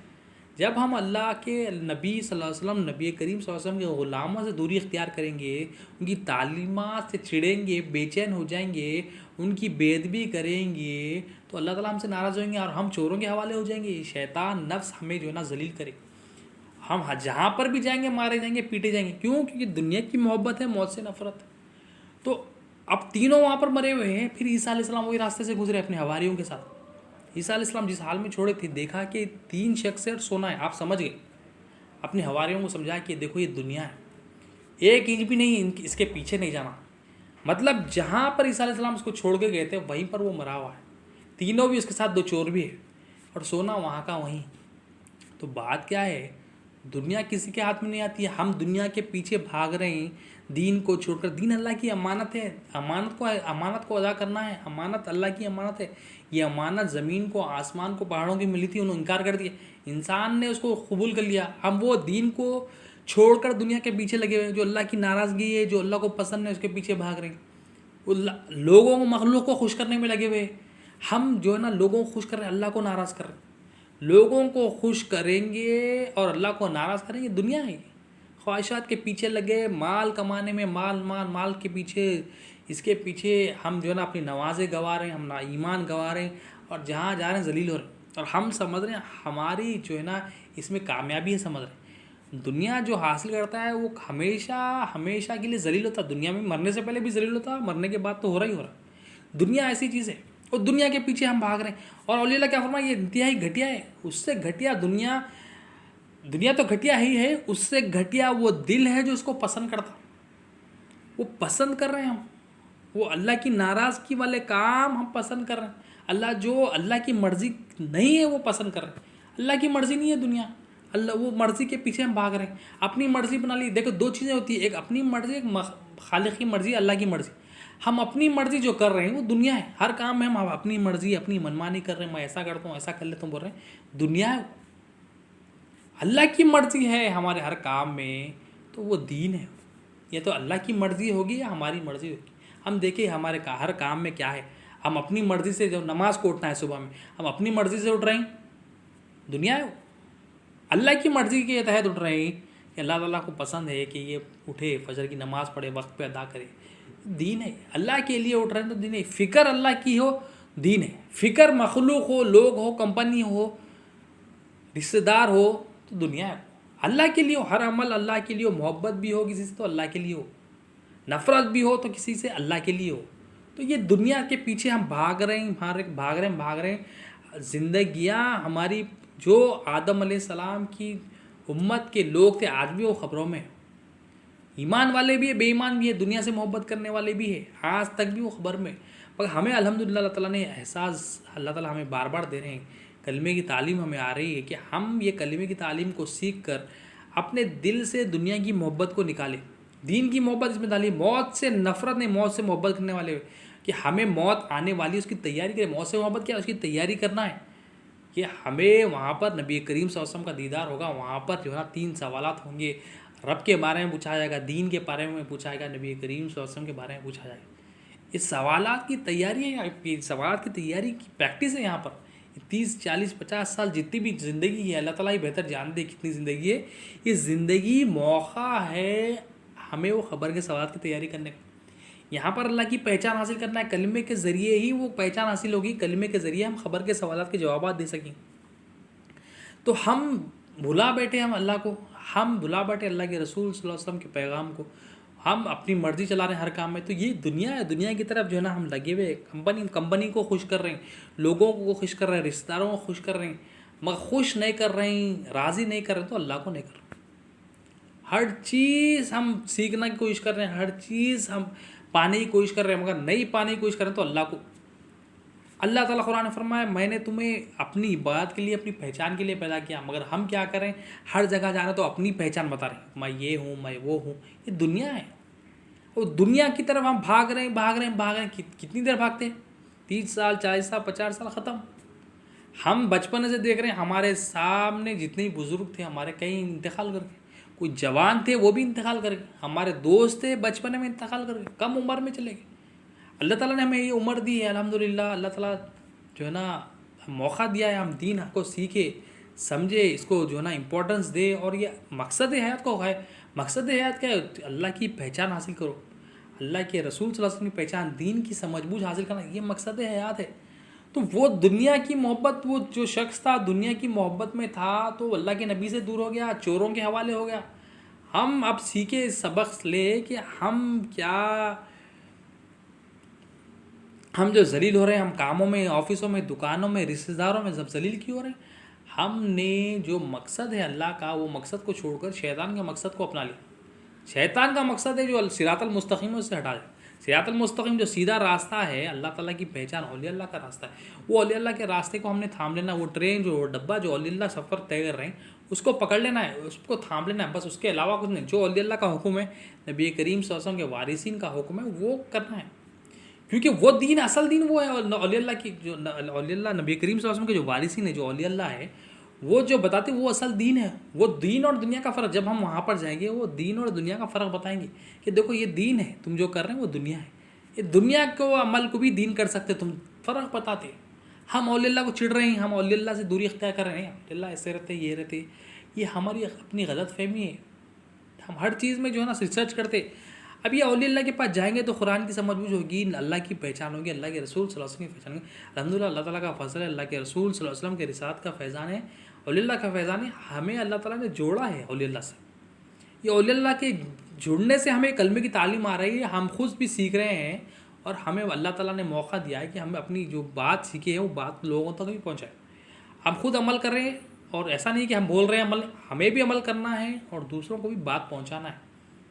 जब हम अल्लाह के नबी सल्लल्लाहु अलैहि वसल्लम, नबी करीम सल्लल्लाहु अलैहि वसल्लम के ग़ुलामों से दूरी इख्तियार करेंगे, उनकी तालीमात से चिढ़ेंगे, बेचैन हो जाएंगे, उनकी बेदबी करेंगे, तो अल्लाह ताला हमसे नाराज़ होंगे और हम चोरों के हवाले हो जाएंगे। शैतान नफ्स हमें जो है ना जलील करे, हम जहाँ पर भी जाएंगे मारे जाएंगे, पीटे जाएंगे। क्यों? क्योंकि दुनिया की मोहब्बत है, मौत से नफरत है। तो अब तीनों वहाँ पर मरे हुए हैं। फिर ईसा अलैहिस्सलाम वही रास्ते से गुजरे अपने हवारियों के साथ। ईसा अलैहिस्सलाम जिस हाल में छोड़े थे, देखा कि 3 शख्स से सोना है, आप समझ गए। अपने हवारियों को समझाया कि देखो ये दुनिया है, 1 इंच भी नहीं इसके पीछे नहीं जाना। मतलब जहाँ पर ईसा अलैहिस्सलाम उसको छोड़ के गए थे वहीं पर वो मरा हुआ है, तीनों भी उसके साथ 2 चोर भी है, और सोना वहाँ का वहीं। तो बात क्या है, दुनिया किसी के हाथ में नहीं आती है, हम दुनिया के पीछे भाग रहे हैं दीन को छोड़कर। दीन अल्लाह की अमानत है, अमानत को अदा करना है। अमानत अल्लाह की अमानत है। ये अमानत ज़मीन को, आसमान को, पहाड़ों की मिली थी, उन्होंने इनकार कर दिया, इंसान ने उसको कबूल कर लिया। हम वो दीन को छोड़कर दुनिया के पीछे लगे हुए हैं, जो अल्लाह की नाराज़गी है, जो अल्लाह को पसंद है, उसके पीछे भाग रहे हैं। वो लोगों को, मखलूक को खुश करने में लगे हुए। हम जो है ना लोगों को खुश कर रहे हैं, अल्लाह को नाराज़ कर रहे हैं। लोगों को खुश करेंगे और अल्लाह को नाराज़ करेंगे, दुनिया है। ख्वाहिशात के पीछे लगे, माल कमाने में, माल माल माल के पीछे, इसके पीछे हम जो है ना अपनी नमाज़ें गंवा रहे हैं, हम ना ईमान गंवा रहे हैं, और जहाँ जा रहे हैं जलील हो रहे हैं। और हम समझ रहे हैं हमारी जो है ना इसमें कामयाबी है, समझ रहे हैं। दुनिया जो हासिल करता है वो हमेशा हमेशा के लिए जलील होता है। दुनिया में मरने से पहले भी जलील होता है, मरने के बाद तो हो रहा ही हो रहा है। दुनिया ऐसी चीज़ है, और दुनिया के पीछे हम भाग रहे हैं। और औलिया क्या फरमाया, ये इंतहाई घटिया है। उससे घटिया दुनिया तो घटिया ही है, उससे घटिया वो दिल है जो उसको पसंद करता। वो पसंद कर रहे हैं हम, वो अल्लाह की नाराज़गी वाले काम हम पसंद कर रहे हैं। अल्लाह की मर्ज़ी नहीं है वो पसंद कर रहे हैं। अल्लाह की मर्ज़ी नहीं है दुनिया, अल्लाह वो मर्ज़ी के पीछे हम भाग रहे हैं। अपनी मर्ज़ी बना ली। देखो दो चीज़ें होती है, एक अपनी मर्ज़ी, एक खालिक की मर्ज़ी, अल्लाह की मर्ज़ी। हम अपनी मर्ज़ी जो कर रहे हैं वो दुनिया है। हर काम में हम अपनी मर्ज़ी, अपनी मनमानी कर रहे हैं। मैं ऐसा करता हूँ, ऐसा कर लेता हूँ, बोल रहे हैं, दुनिया है। अल्लाह की मर्ज़ी है हमारे हर काम में, तो वो दीन है। ये तो अल्लाह की मर्ज़ी होगी या हमारी मर्ज़ी होगी। हम देखिए हमारे हर काम में क्या है, हम अपनी मर्ज़ी से, जब नमाज़ को उठना है सुबह में, हम अपनी मर्ज़ी से उठ रहे हैं, दुनिया है। अल्लाह की मर्ज़ी के तहत उठ रहे हैं कि अल्लाह ताला को पसंद है कि ये उठे, फजर की नमाज़ पढ़े, वक्त पे अदा करे, दीन है। अल्लाह के लिए उठ रहे हैं तो दीन है। फ़िक्र अल्लाह की हो, दीन है। फ़िक्र मखलूक हो, लोग हो, कंपनी हो, रिश्तेदार हो, तो दुनिया है। अल्लाह के लिए हो, हर अमल अल्लाह के लिए हो। मोहब्बत भी हो किसी से तो अल्लाह के लिए हो, नफ़रत भी हो तो किसी से अल्लाह के लिए हो। तो ये दुनिया के पीछे हम भाग रहे हैं। ज़िंदगियाँ हमारी, जो आदम अलैहिस्सलाम की उम्मत के लोग थे, आज भी वो ख़बरों में। ईमान वाले भी है, बेईमान भी है, दुनिया से मोहब्बत करने वाले भी है, आज तक भी वो खबर में। पर हमें अल्हम्दुलिल्लाह अल्लाह ताला ने एहसास, अल्लाह ताला हमें बार बार दे रहे हैं, कलमे की तालीम हमें आ रही है कि हम ये कलमे की तालीम को सीख कर अपने दिल से दुनिया की मोहब्बत को निकालें, दीन की मोहब्बत इसमें डालिए। मौत से नफ़रत नहीं, मौत से मोहब्बत करने वाले कि हमें मौत आने वाली, उसकी तैयारी करें। मौत से मोहब्बत क्या, उसकी तैयारी करना है कि हमें वहाँ पर नबी करीम सल्लल्लाहु अलैहि वसल्लम का दीदार होगा। वहाँ पर जो है ना 3 सवालात होंगे। रब के बारे में पूछा जाएगा, दीन के बारे में पूछा जाएगा, नबी करीम सल्लल्लाहु अलैहि वसल्लम के बारे में पूछा जाएगा। इस सवालात की तैयारी है, ये सवालात की तैयारी की प्रैक्टिस है। यहाँ पर 30, 40, 50 साल जितनी भी ज़िंदगी है, अल्लाह ताला ही बेहतर जानते हैं कितनी ज़िंदगी है। ये ज़िंदगी मौका है हमें वो ख़बर के सवालात की तैयारी करने का। यहाँ पर अल्लाह की पहचान हासिल करना है, कलमे के ज़रिए ही वो पहचान हासिल होगी। कलमे के ज़रिए हम ख़बर के सवालात के जवाब दे सकें। तो हम भुला बैठे, हम अल्लाह को, हम भुला बैठे अल्लाह के रसूल सल्लल्लाहु अलैहि वसल्लम के पैगाम को। हम अपनी मर्ज़ी चला रहे हैं हर काम में। तो ये दुनिया है, दुनिया की तरफ जो है ना हम लगे हुए, कंपनी को खुश कर रहे हैं, लोगों को खुश कर रहे हैं, रिश्तेदारों को खुश कर रहे हैं, मगर खुश नहीं कर रहे हैं, राज़ी नहीं कर रहे, तो अल्लाह को नहीं कर रहे। हर चीज़ हम सीखने की कोशिश कर रहे हैं, हर चीज़ हम पाने की कोशिश कर रहे हैं, मगर नहीं पाने की कोशिश कर रहे हैं तो अल्लाह को। अल्लाह ताला कुरान में फरमाया, मैंने तुम्हें अपनी इबादत के लिए, अपनी पहचान के लिए पैदा किया। मगर हम क्या करें, हर जगह जा रहे तो अपनी पहचान बता रहे हैं, मैं ये हूँ, मैं वो हूँ। ये दुनिया है, और दुनिया की तरफ हम भाग रहे हैं। कितनी देर भागते हैं, 30 साल, 40 साल, 50 साल, ख़त्म। हम बचपन से देख रहे हैं, हमारे सामने जितने बुज़ुर्ग थे हमारे, कई इंतकाल करके, कोई जवान थे वो भी इंतकाल करके, हमारे दोस्त थे बचपन में इंतकाल करके, कम उम्र में चले गए। अल्लाह ताला ने हमें ये उम्र दी है, अल्हम्दुलिल्लाह। अल्लाह ताला जो है ना मौका दिया है, हम दीन को सीखे, समझे, इसको जो है ना इम्पोर्टेंस दे। और ये मकसद हयात को है। मकसद हयात क्या है, अल्लाह की पहचान हासिल करो, अल्लाह के रसूल सल्लल्लाहु अलैहि वसल्लम की पहचान, दीन की समझबूझ हासिल करना, ये मकसद हयात है। तो वो दुनिया की मोहब्बत, वो जो शख्स था दुनिया की मोहब्बत में था, तो अल्लाह के नबी से दूर हो गया, चोरों के हवाले हो गया। हम अब सीखे, सबक ले कि हम जो जलील हो रहे हैं, हम कामों में, ऑफिसों में, दुकानों में, रिश्तेदारों में, जब जलील क्यों हो रहे हैं। हमने जो मकसद है अल्लाह का, वो मकसद को छोड़कर शैतान के मकसद को अपना लिया। शैतान का मकसद है जो सिरातल मुस्तकीम, उससे हटा दे। सिरातुल मुस्तकीम जो सीधा रास्ता है, अल्लाह ताला की पहचान, औलिया अल्लाह का रास्ता है, वो औलिया अल्लाह के रास्ते को हमने थाम लेना। वो ट्रेन जो डब्बा जो औलिया अल्लाह सफ़र तय कर रहे हैं उसको पकड़ लेना है, उसको थाम लेना है, बस उसके अलावा कुछ नहीं। जो औलिया अल्लाह का हुक्म है, नबी करीम सल्लल्लाहु अलैहि वसल्लम के वारिसीन का हुक्म है, वो करना है। क्योंकि वो दीन, असल दीन वो है। औलिया अल्लाह की जो औलिया अल्लाह नबी करीम सल्लल्लाहु अलैहि वसल्लम के जो वारिसीन है, जो औलिया अल्लाह है, वो जो बताते वो असल दीन है। वो दीन और दुनिया का फ़र्क, जब हम वहाँ पर जाएंगे वो दीन और दुनिया का फ़र्क बताएंगे कि देखो ये दीन है, तुम जो कर रहे हो वो दुनिया है। ये दुनिया को अमल को भी दीन कर सकते, तुम फ़र्क बताते। हम औलिया को चिढ़ रहे हैं, हम औलिया से दूरी अख्तियार कर रहे हैं, औलिया ऐसे रहते ये रहते, ये हमारी अपनी गलत फहमी है। हम हर चीज़ में जो है ना रिसर्च करते। अब ये औलिया के पास जाएंगे तो कुरान की समझ बूझ होगी, अल्लाह की पहचान होगी, अल्लाह के रसूल सल्लल्लाहु अलैहि वसल्लम की पहचान होगी। अल्हम्दुलिल्लाह अल्लाह ताला का फजल है, अल्लाह के रसूल सल्लल्लाहु अलैहि वसल्लम के रिसालत का फैज़ान है, औलिया का फैज़ान है। हमें अल्लाह ताला ने जोड़ा है औलिया से। ये औलिया के जुड़ने से हमें कलमे की तालीम आ रही है, हम खुद भी सीख रहे हैं और हमें अल्लाह ताला ने मौका दिया है कि हम अपनी जो बात सीखे हैं वो बात लोगों तक भी पहुँचाएँ। हम खुद अमल कर रहे हैं और ऐसा नहीं कि हम बोल रहे हैं अमल, हमें भी अमल करना है और दूसरों को भी बात पहुँचाना है।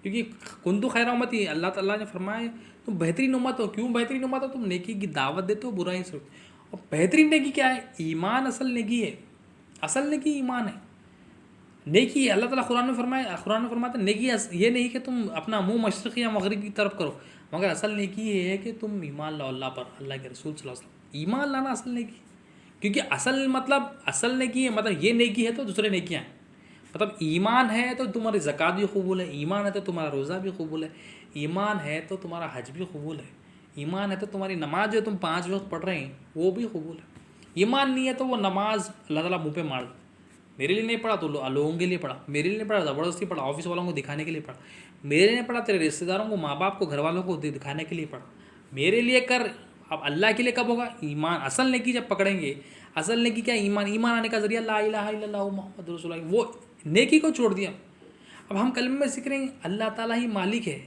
क्योंकि कुंतु खैर उम्मत ही, अल्लाह ताला ने फरमाया तुम बेहतरीन उम्मत हो। क्यों बेहतरीन उम्मत हो? तुम नेकी की दावत देते हो, बुराई से। और बेहतरीन नेकी क्या है? ईमान असल नेकी है। असल नेकी ईमान है, नेकी है। अल्लाह ताला कुरान में फरमाता नेकी ये नहीं कि तुम अपना मुंह मशरक़ या मगरिब की तरफ करो, मगर असल नेकी ये है कि तुम ईमान लाओ अल्लाह पर, अल्लाह के रसूल सल्लल्लाहु अलैहि वसल्लम। ईमान लाना असल नेकी। क्योंकि असल नेकी है, मतलब ये नेकी है तो दूसरे नेकियाँ हैं। मतलब ईमान है तो तुम्हारी ज़कात भी कबूल है, ईमान है तो तुम्हारा रोज़ा भी कबूल है, ईमान है तो तुम्हारा हज भी कबूल है, ईमान है तो तुम्हारी नमाज जो तुम 5 वक्त पढ़ रहे हैं वो भी कबूल है। ईमान नहीं है तो वो नमाज अल्लाह ताला मुँह पे मार दे। मेरे लिए नहीं पढ़ा तो लोगों के लिए पढ़ा, मेरे लिए नहीं पढ़ा ज़बरदस्ती पढ़ा, ऑफिस वालों को दिखाने के लिए पढ़ा, मेरे लिए नहीं पढ़ा तेरे रिश्तेदारों को, माँ बाप को, घर वालों को दिखाने के लिए पढ़ा, मेरे लिए कर। अब अल्लाह के लिए कब होगा? ईमान असल नेकी जब पकड़ेंगे। असल नेकी क्या? ईमान। ईमान आने का जरिया ला इलाहा इल्लल्लाहु मुहम्मदुर रसूलुल्लाह, वो नेकी को छोड़ दिया। अब हम कलमे में सीख रहे हैं अल्लाह ताला ही मालिक है,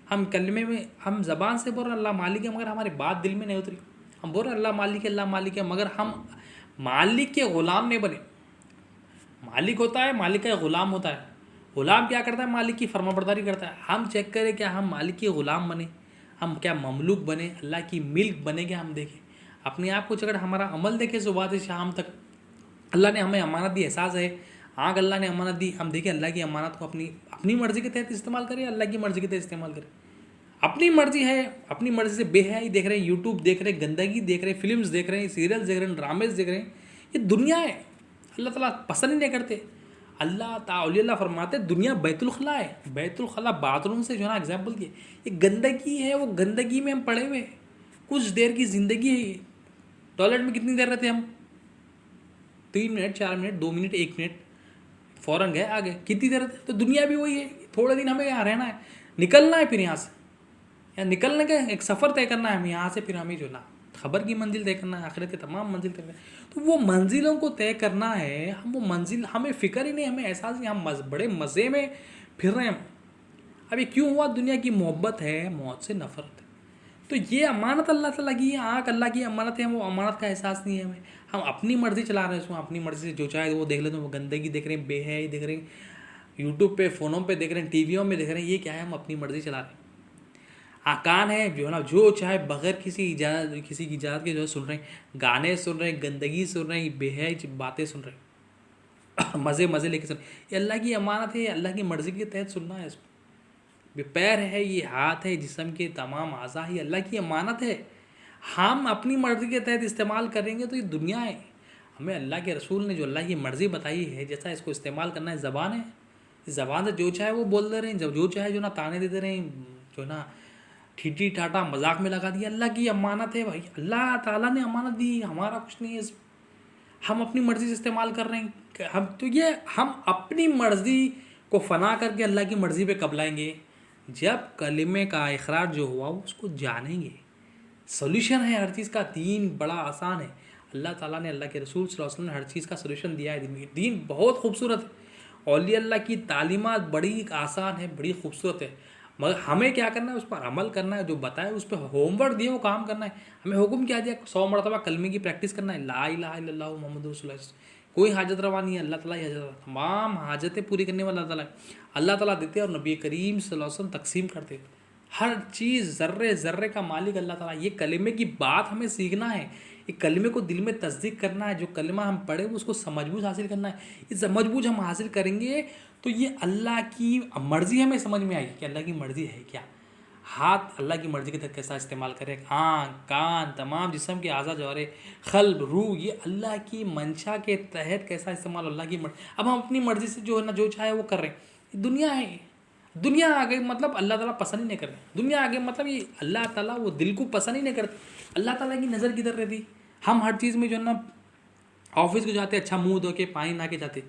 हम कलमे में हम ज़बान से बोल रहे हैं अल्लाह मालिक है, मगर हमारी बात दिल में नहीं उतरी। हम बोल रहे हैं अल्लाह मालिक है, अल्लाह मालिक है, मगर हम मालिक के ग़ुलाम नहीं बने। मालिक होता है, मालिक का ग़ुलाम होता है। ग़ुलाम क्या करता है? मालिक की फरमाबरदारी करता है। हम चेक करें क्या हम मालिक के ग़ुलाम बने, हम क्या ममलूक बने, अल्लाह की मिल्क बने? क्या हम देखें अपने आप को, अगर हमारा अमल देखें सुबह से शाम तक। अल्लाह ने हमें अमानत दी, एहसास है आँख अल्लाह ने अमानत दी, हम देखें अल्लाह की अमानत को अपनी मर्ज़ी के तहत इस्तेमाल करें, अल्लाह की मर्ज़ी के तहत इस्तेमाल करें। अपनी मर्ज़ी है, अपनी मर्ज़ी से बेहयाई देख रहे हैं, यूट्यूब देख रहे हैं, गंदगी देख रहे हैं, फिल्म्स देख रहे हैं, सीरियल्स देख रहे हैं, ड्रामेज देख रहे हैं, ये दुनिया है। अल्लाह ताला पसंद ही नहीं करते। अल्लाह ताला फरमाते दुनिया बैतुल खला है। बैतुल खला बाथरूम से जो है ना एग्जाम्पल दिए, ये गंदगी है, वो गंदगी में हम पड़े हुए, कुछ देर की ज़िंदगी है ये। टॉयलेट में कितनी देर रहते हम? 3 मिनट, 4 मिनट, 2 मिनट, 1 मिनट, फ़ौरन गए आ गए, कितनी देर रहते? तो दुनिया भी वही है, थोड़े दिन हमें यहाँ रहना है, निकलना है, फिर यहाँ से या निकलने का एक सफ़र तय करना है। हम यहाँ से फिर हमें जो ना खबर की मंजिल तय करना है, आखिरत की तमाम मंजिल तय करना है। तो वो मंजिलों को तय करना है, हम वो मंजिल, हमें फ़िक्र ही नहीं, हमें एहसास नहीं, हम बड़े मज़े में फिर रहे हैं। अब ये क्यों हुआ? दुनिया की मोहब्बत है, मौत से नफ़रत है। तो ये अमानत अल्लाह ताला की है, आँख अल्लाह की अमानत है, वो अमानत का एहसास नहीं है हमें। हम अपनी मर्ज़ी चला रहे हैं उसमें, अपनी मर्ज़ी से जो चाहे वो देख लेते हैं, वो गंदगी देख रहे हैं, बेहयाई देख रहे हैं, यूट्यूब पे, फ़ोनों पे देख रहे हैं, टीवियों में देख रहे हैं। ये क्या है? हम अपनी मर्ज़ी चला रहे हैं। कान है जो ना, जो चाहे बगैर किसी की इजाज़त के जो है सुन रहे हैं, गाने सुन रहे हैं, गंदगी सुन रहे हैं, बेहयाई बातें सुन रहे हैं, मज़े लेके सुन। ये अल्लाह की अमानत है, अल्लाह की मर्ज़ी के तहत सुनना है इसको। ये पैर है, ये हाथ है, जिस्म के तमाम आज़ा ही अल्लाह की अमानत है। हम अपनी मर्ज़ी के तहत इस्तेमाल करेंगे तो ये दुनिया है। हमें अल्लाह के रसूल ने जो अल्लाह की मर्ज़ी बताई है, जैसा इसको इस्तेमाल करना है, ज़बान है, इस ज़बान से जो चाहे वो बोल दे रहे हैं, जब जो चाहे जो ना ताने देते रहे हैं, जो ना ठीठी टाटा मजाक में लगा दिया। अल्लाह की अमानत है भाई, अल्लाह ताला ने अमानत दी, हमारा कुछ नहीं है इसमें। हम अपनी मर्ज़ी से इस्तेमाल कर रहे हैं। हम अपनी मर्ज़ी को फ़ना करके अल्लाह की मर्ज़ी पे कब लाएंगे? जब कलिमे का इकरार जो हुआ उसको जानेंगे। सोल्यूशन है हर चीज़ का, दीन बड़ा आसान है। अल्लाह ताला ने, अल्लाह के रसूल सल्लल्लाहु अलैहि वसल्लम ने हर चीज़ का सोल्यूशन दिया है। दीन बहुत खूबसूरत है, औलिया अल्लाह की तालीमात बड़ी आसान है, बड़ी खूबसूरत है, मगर हमें क्या करना है? उस पर अमल करना है। जो बताया उस पर होमवर्क दिया वो काम करना है। हमें हुक्म क्या दिया? 100 मरतबा कलमे की प्रैक्टिस करना है, ला इलाहा इल्लल्लाह मुहम्मदुर रसूलुल्लाह। कोई हाजत रवा नहीं है, अल्लाह ताला ही हाजत रवा, तमाम हाजतें पूरी करने वाला अल्लाह ताला। अल्लाह ताला देते और नबी करीम सल्लल्लाहु अलैहि वसल्लम तकसीम करते। हर चीज़ ज़र्रे ज़र्रे का मालिक अल्लाह ताला। ये कलिमे की बात हमें सीखना है, ये कलिमे को दिल में तस्दीक करना है, जो कलिमा हम पढ़े उसको समझबूझ हासिल करना है। ये समझबूझ हम हासिल करेंगे तो ये अल्लाह की मर्ज़ी हमें समझ में आएगी कि अल्लाह की मर्ज़ी है क्या। हाथ अल्लाह की मर्ज़ी के तहत कैसा इस्तेमाल करें, आँख कान तमाम जिस्म के आज़ा जवारे क़ल्ब रूह, ये अल्लाह की मंशा के तहत कैसा इस्तेमाल अल्लाह की मर्ज़ी। अब हम अपनी मर्ज़ी से जो है ना जो चाहे वो कर रहे हैं। दुनिया है, दुनिया आ गई मतलब अल्लाह ताला पसंद ही नहीं कर रहे। दुनिया आ गई मतलब ये अल्लाह ताला वो दिल को पसंद ही नहीं करते। अल्लाह ताला की नज़र किधर रहती। हम हर चीज़ में जो है ना ऑफिस को जाते अच्छा मुंह धो के पानी नहा के जाते,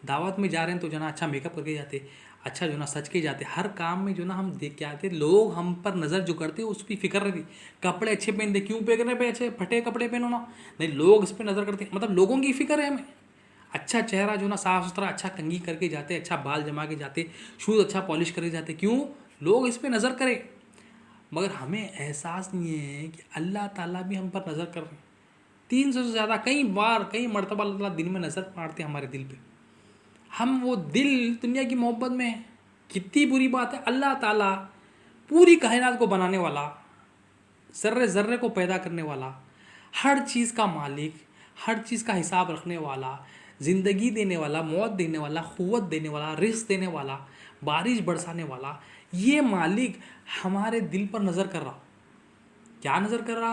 दावत में जा रहे हैं तो जो ना अच्छा मेकअप करके जाते, अच्छा जो ना सच के जाते। हर काम में जो ना हम देख के आते, लोग हम पर नज़र जो करते उसकी फिक्र रहती। कपड़े अच्छे पहनते, क्यों पहन रहे अच्छे फटे कपड़े पहनो ना, नहीं लोग इस पर नज़र करते, मतलब लोगों की फिक्र है हमें। अच्छा चेहरा जो ना साफ़ सुथरा अच्छा कंघी करके जाते, अच्छा बाल जमा के जाते, शूज़ अच्छा पॉलिश करके जाते, क्यों लोग इस पर नज़र करें। मगर हमें एहसास नहीं है कि अल्लाह ताला भी हम पर नज़र कर रहे हैं। 300 से ज़्यादा कई बार कई मरतबा अल्लाह ताला दिन में नज़र मारते हमारे दिल पे। हम वो दिल दुनिया की मोहब्बत में है। कितनी बुरी बात है। अल्लाह ताला पूरी कायनात को बनाने वाला, ज़र्रे ज़र्रे को पैदा करने वाला, हर चीज़ का मालिक, हर चीज़ का हिसाब रखने वाला, ज़िंदगी देने वाला, मौत देने वाला, क़ुव्वत देने वाला, रिज़्क़ देने वाला, बारिश बरसाने वाला, ये मालिक हमारे दिल पर नज़र कर रहा। क्या नज़र कर रहा?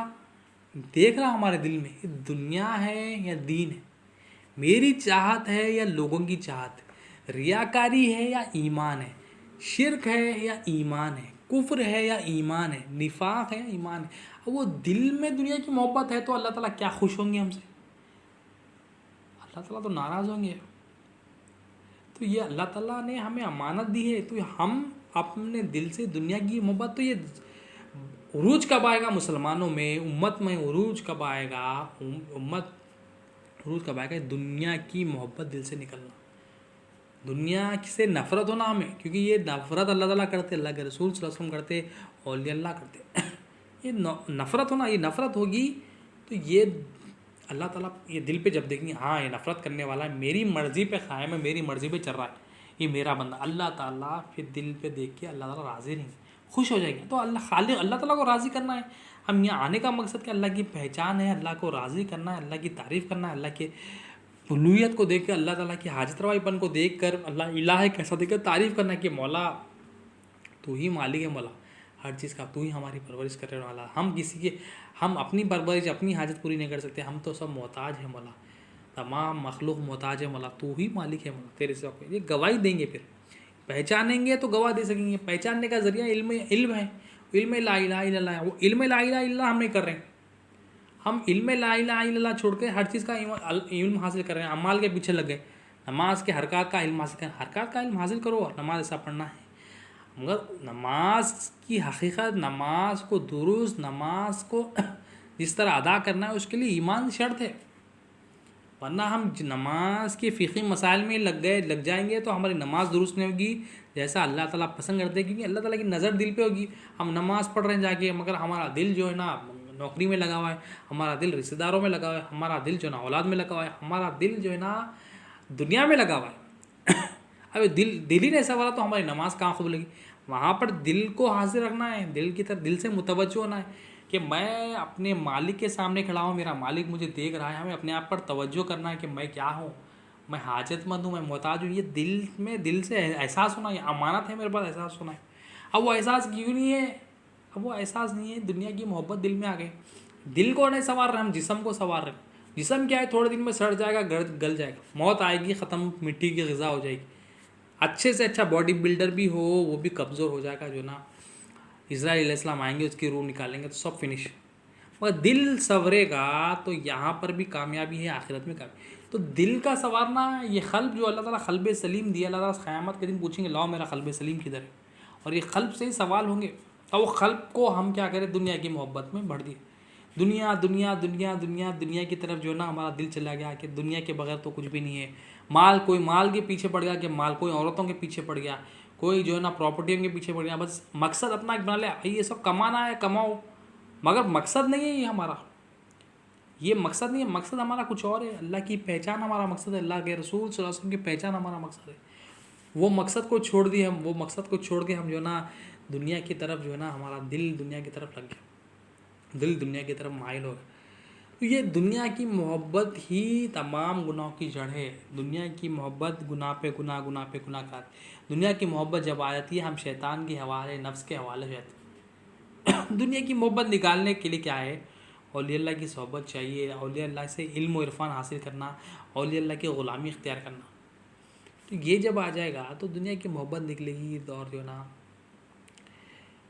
देख रहा हमारे दिल में ये दुनिया है या दीन है, मेरी चाहत है या लोगों की चाहत है, रियाकारी है या ईमान है, शिरक है या ईमान है, कुफ्र है या ईमान है, निफाक है या ईमान है। अब वो दिल में दुनिया की मोहब्बत है तो अल्लाह ताला क्या खुश होंगे हमसे? अल्लाह ताला तो नाराज़ होंगे। तो ये अल्लाह ताला ने हमें अमानत दी है, तो हम अपने दिल से दुनिया की मोहब्बत, तो ये उरूज कब आएगा मुसलमानों में, उम्मत में उरूज कब आएगा, उम्मत उरूज कब आएगा? दुनिया की मोहब्बत दिल से निकलना, दुनिया से नफ़रत होना हमें, क्योंकि ये नफ़रत अल्लाह ताला करते, अल्लाह के रसूल सल्लल्लाहु अलैहि वसल्लम करते, औलिया अल्लाह करते। ये नफ़रत होना, ये नफ़रत होगी तो ये अल्लाह ताला ये दिल पे जब देखेंगे, हाँ ये नफ़रत करने वाला है, मेरी मर्ज़ी पे क़ायम है, मेरी मर्ज़ी पे चल रहा है, ये मेरा बंदा, अल्लाह ताला फिर दिल पे देख के अल्लाह ताला राज़ी नहीं, खुश हो जाएंगे। तो अल्लाह ताला को राज़ी करना है। हम यहाँ आने का मकसद क्या? अल्लाह की पहचान है, अल्लाह को राज़ी करना है, अल्लाह की तारीफ़ करना है, अल्लाह के उलूहियत को देख कर, अल्लाह ताला की हाजत रवाईपन को देख कर, अल्लाह इलाह है कैसा देख कर तारीफ़ करना है कि मौला तू ही मालिक है, मौला हर चीज़ का तू ही हमारी परवरिश करने वाला। हम अपनी परवरिश अपनी हाजत पूरी नहीं कर सकते, हम तो सब मोहताज हैं मौला, तमाम मखलूक मोहताज है मौला, तू ही मालिक है मौला, तेरे सिवा कोई। ये गवाही देंगे, फिर पहचानेंगे तो गवाह दे सकेंगे। पहचानने का ज़रिया इल्म है, इल्म ला इलाहा इल्लल्लाह है। वो इल्म ला इलाहा इल्लल्लाह हम नहीं कर रहे हैं, हम इल्म ला इलाहा इल्लल्लाह छोड़ के हर चीज़ का इल्म हासिल कर रहे हैं, अमाल के पीछे लग गए। नमाज के हरकत का इल्म हासिल करें, हरकत का इल्म हासिल करो, नमाज ऐसा पढ़ना है। मगर नमाज की हकीकत, नमाज को दुरुस्त, नमाज को जिस तरह अदा करना है उसके लिए ईमान शर्त है। वरना हम नमाज के फ़िक़ी मसाइल में लग जाएंगे तो हमारी नमाज दुरुस्त नहीं होगी जैसा अल्लाह ताला पसंद करते हैं, क्योंकि अल्लाह ताला की नज़र दिल पे होगी। हम नमाज़ पढ़ रहे हैं जाके, मगर हमारा दिल जो है ना नौकरी में लगा हुआ है, हमारा दिल रिश्तेदारों में लगा हुआ है, हमारा दिल जो है ना औलाद में लगा हुआ है, हमारा दिल जो है ना दुनिया में लगा हुआ है। अब दिल ही नहीं सवारा तो हमारी नमाज कहाँ खूब लगी। वहाँ पर दिल को हाजिर रखना है, दिल की तरफ दिल से मुतवज्जो होना है कि मैं अपने मालिक के सामने खड़ा हूँ, मेरा मालिक मुझे देख रहा है। हमें अपने आप पर तवज्जो करना है कि मैं क्या हूँ, मैं हाजतमंद हूँ, मैं मोहताज हूँ। ये दिल से एहसास होना, ये अमानत है मेरे पास, एहसास होना है। अब वो एहसास क्यों नहीं है? अब वो एहसास नहीं है, दुनिया की मोहब्बत दिल में आ गई। दिल को नहीं संवार रहे, हम जिस्म को संवार रहे। जिस्म क्या है, थोड़े दिन में सड़ जाएगा, गल जाएगा, मौत आएगी, ख़त्म, मिट्टी की ग़िज़ा हो जाएगी। अच्छे से अच्छा बॉडी बिल्डर भी हो वो भी कमज़ोर हो जाएगा। जो ना इज़राइल अलैहिस्सलाम आएंगे उसकी रूह निकालेंगे तो सब फिनिश। मगर दिल संवरेगा तो यहाँ पर भी कामयाबी है, आखिरत में कामयाबी। तो दिल का संवारना, ये क़ल्ब जो अल्लाह ताला क़ल्ब सलीम दिया, अल्लाह ताला क़यामत के दिन पूछेंगे लाओ मेरा क़ल्ब सलीम किधर है, और ये क़ल्ब से ही सवाल होंगे। और वो क़ल्ब को हम क्या करें, दुनिया की मोहब्बत में भर दिए। दुनिया दुनिया दुनिया दुनिया दुनिया की तरफ जो है ना हमारा दिल चला गया कि दुनिया के बगैर तो कुछ भी नहीं है। कोई माल के पीछे पड़ गया कि माल, कोई औरतों के पीछे पड़ गया, कोई जो है ना प्रॉपर्टियों के पीछे पड़ गया। बस मकसद अपना एक बना लिया, भाई ये सब कमाना है, कमाओ, मगर मकसद नहीं है ये हमारा, ये मकसद नहीं है। मकसद हमारा कुछ और है, अल्लाह की पहचान हमारा मकसद है, अल्लाह के रसूल सल्लल्लाहु अलैहि वसल्लम की पहचान हमारा मकसद है। वो मकसद को छोड़ दिए हम, वो मकसद को छोड़ के हम जो ना दुनिया की तरफ जो है ना, हमारा दिल दुनिया की तरफ लग गया, दिल दुनिया की तरफ माइल हो गया। तो ये दुनिया की मोहब्बत ही तमाम गुनाहों की जड़ है। दुनिया की मोहब्बत गुनाह पे गुनाह, गुनाह पे गुनाह का। दुनिया की मोहब्बत जब आ जाती है, हम शैतान के हवाले, नफ्स के हवाले हो जाते हैं। दुनिया की मोहब्बत निकालने के लिए क्या है? औलिया अल्लाह की सोहबत चाहिए, औलिया अल्लाह से इल्म और इरफान हासिल करना, औलिया अल्लाह की ग़ुलामी इख्तियार करना। तो ये जब आ जाएगा तो दुनिया की मोहब्बत निकलेगी और जो ना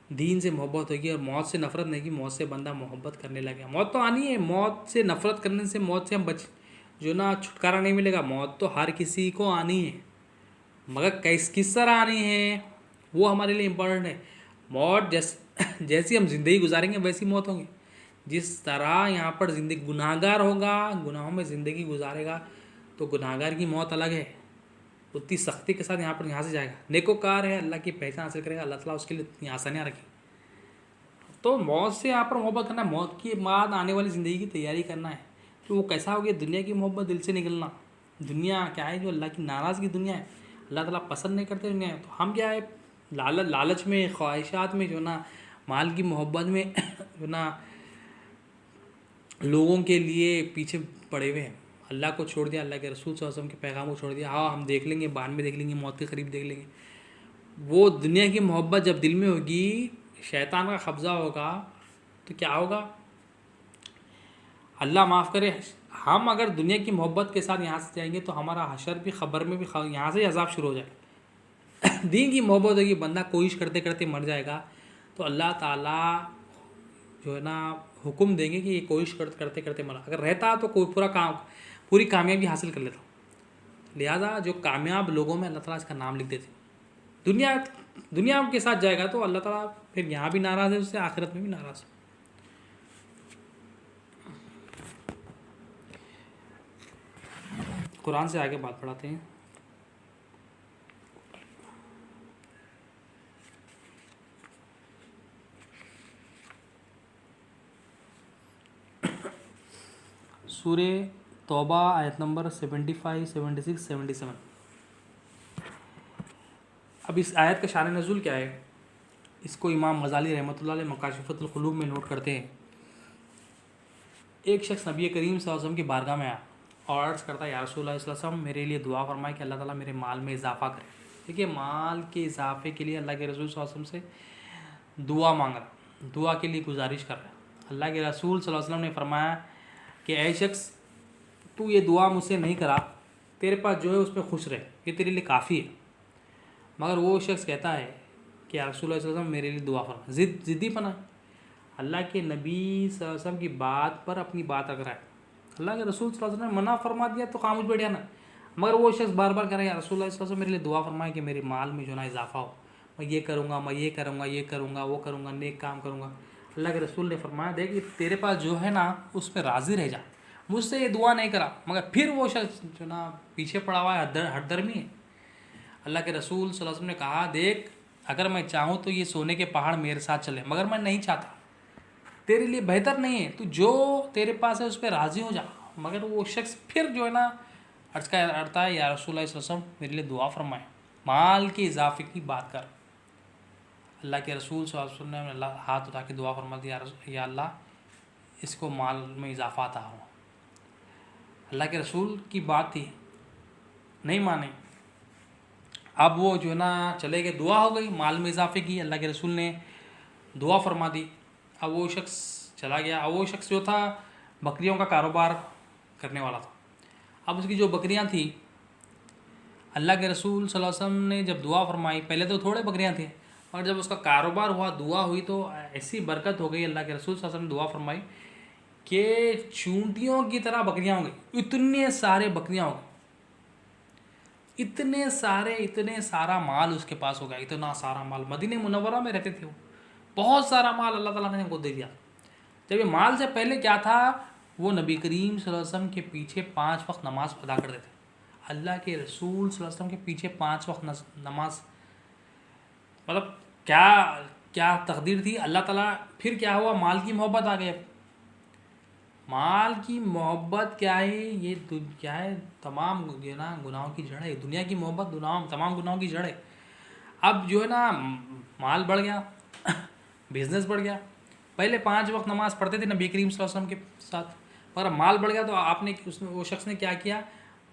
दीन से मोहब्बत होगी, और मौत से नफरत नहीं की, मौत से बंदा मोहब्बत करने लगेगा। मौत तो आनी है, मौत से नफरत करने से, मौत से हम बच जो ना छुटकारा नहीं मिलेगा। मौत तो हर किसी को आनी है, मगर किस तरह आनी है वो हमारे लिए इम्पोर्टेंट है। मौत जैसी हम ज़िंदगी गुजारेंगे वैसी मौत होगी। जिस तरह यहाँ पर ज़िंदगी, गुनाहगार होगा, गुनाहों में ज़िंदगी गुजारेगा, तो गुनाहगार की मौत अलग है, उतनी सख्ती के साथ यहाँ से जाएगा। नेकोकार है, अल्लाह की पहचान हासिल करेगा, अल्लाह ताला उसके लिए इतनी आसानियाँ रखी। तो मौत से यहाँ पर मोहब्बत करना, मौत के बाद आने वाली ज़िंदगी की तैयारी करना है। तो वो कैसा हो गया? दुनिया की मोहब्बत दिल से निकलना। दुनिया क्या है? जो अल्लाह की नाराज़गी दुनिया है, अल्लाह ताला पसंद नहीं करते दुनिया है। तो हम क्या है? लालच में, ख्वाहिशात में जो ना, माल की मोहब्बत में जो ना लोगों के लिए पीछे पड़े हुए हैं। अल्लाह को छोड़ दिया, अल्लाह के रसूल सल्लल्लाहु अलैहि वसल्लम के पैगाम को छोड़ दिया। हाँ, हम देख लेंगे, बाद में देख लेंगे, मौत के करीब देख लेंगे। वो दुनिया की मोहब्बत जब दिल में होगी, शैतान का कब्ज़ा होगा, तो क्या होगा? अल्लाह माफ़ करे, हम अगर दुनिया की मोहब्बत के साथ यहाँ से जाएंगे तो हमारा हशर भी, ख़बर में भी यहाँ से अजाब शुरू हो जाएगा। दीन की मोहब्बत होगी, बंदा कोशिश करते करते मर जाएगा, तो अल्लाह ताला जो है ना हुक्म देंगे कि ये कोशिश करते करते मरा। अगर रहता तो कोई पूरी कामयाबी हासिल कर लेता। लिहाजा जो कामयाब लोगों में अल्लाह ताला इसका नाम लिख देते। दुनिया के साथ जाएगा तो अल्लाह ताला फिर यहाँ भी नाराज़ है उससे, आखिरत में भी नाराज़ है। कुरान से आगे बात बढ़ाते हैं। सूरे तौबा आयत नंबर 75, 76, 77। अब इस आयत का शान नज़ुल क्या है, इसको इमाम गज़ाली रहमतुल्लाह अलैह मकाशिफ़तुल क़ुलूब में नोट करते हैं। एक शख्स नबी करीम सल्लल्लाहु अलैहि वसल्लम की बारगाह में आया और अर्ज़ करता है, या रसूलुल्लाह सल्लल्लाहु अलैहि वसल्लम, मेरे लिए दुआ फरमाए कि अल्लाह ताला मेरे माल में इजाफ़ा करे। देखिए, माल के इजाफ़े के लिए अल्लाह के रसूल सल्लल्लाहु अलैहि वसल्लम से दुआ मांग रहा, दुआ के लिए गुजारिश कर रहा है। अल्लाह के रसूल सल्लल्लाहु अलैहि वसल्लम ने फरमाया कि ऐ शख्स, तू ये दुआ मुझसे नहीं करा, तेरे पास जो है उसमें खुश रहे, ये तेरे लिए काफ़ी है। मगर वो शख्स कहता है कि या रसूलुल्लाह सल्लल्लाहु अलैहि वसल्लम, मेरे लिए दुआ फरमा। ज़िद्दी पना, अल्लाह के नबी सल्लल्लाहु अलैहि वसल्लम की बात पर अपनी बात रख रहा है। अल्लाह के रसूल सल्लल्लाहु अलैहि वसल्लम ने मना फरमा दिया तो खामोश बैठ जाना। मगर वो शख्स बार बार कह रहा है, या रसूलुल्लाह सल्लल्लाहु अलैहि वसल्लम, मेरे लिए दुआ फरमाए कि मेरे माल में जो ना इजाफ़ा हो, मैं ये करूँगा, मैं ये करूँगा, ये करूँगा, वो करूँगा, नेक काम करूँगा। अल्लाह के रसूल ने फरमाया, देख कि तेरे पास जो है ना उस पर राज़ी रह जा, मुझसे ये दुआ नहीं करा। मगर फिर वो शख्स जो ना पीछे पड़ा हुआ है, हठधर्मी है। अल्लाह के रसूल सल्लल्लाहु अलैहि वसल्लम ने कहा, देख, अगर मैं चाहूँ तो ये सोने के पहाड़ मेरे साथ चले, मगर मैं नहीं चाहता, तेरे लिए बेहतर नहीं है, तू जो तेरे पास है उस पर राज़ी हो जा। मगर वो शख्स फिर जो है ना अर्ज़ करता है, या रसूलुल्लाह सल्लल्लाहु अलैहि वसल्लम, मेरे लिए दुआ फरमाए, माल के इजाफे की बात कर। अल्लाह के रसूल सल्लल्लाहु अलैहि वसल्लम ने हाथ उठा के दुआ फरमा दिया, या अल्लाह, इसको माल में इजाफा आता हो। अल्लाह के रसूल की बात थी, नहीं माने। अब वो जो है ना चले गए, दुआ हो गई, माल में इजाफे की, अल्लाह के रसूल ने दुआ फरमा दी। अब वो शख्स चला गया। अब वो शख्स जो था बकरियों का कारोबार करने वाला था। अब उसकी जो बकरियां थी, अल्लाह के रसूल सल्लल्लाहु अलैहि वसल्लम ने जब दुआ फरमाई, पहले तो थोड़े बकरियां थे, और जब उसका कारोबार हुआ, दुआ हुई, तो ऐसी बरकत हो गई। अल्लाह के रसूल सल्लल्लाहु अलैहि वसल्लम ने दुआ फरमाई कि चूंटियों की तरह बकरियां हो गई, इतने सारे बकरियां हो गई, इतने सारा माल उसके पास हो गया, इतना सारा माल। मदीने मुनव्वरा में रहते थे वो, बहुत सारा माल अल्लाह ताला ने उनको दे दिया। जब ये माल से पहले क्या था, वो नबी करीम सल्लल्लाहु अलैहि वसल्लम के पीछे 5 वक्त नमाज अदा करते थे। अल्लाह के रसूल सल्लल्लाहु अलैहि वसल्लम के पीछे 5 वक्त नमाज, मतलब क्या तकदीर थी। अल्लाह ताला, फिर क्या हुआ, माल की मोहब्बत आ गई। माल की मोहब्बत क्या है, ये क्या है, तमाम जो है ना गुनाहों की जड़ है। दुनिया की मोहब्बत तमाम गुनाहों की जड़ है। अब जो है ना माल बढ़ गया, बिजनेस बढ़ गया। पहले 5 वक्त नमाज पढ़ते थे नबी करीम सल्लल्लाहु अलैहि वसल्लम के साथ, पर अब माल बढ़ गया तो वो शख्स ने क्या किया,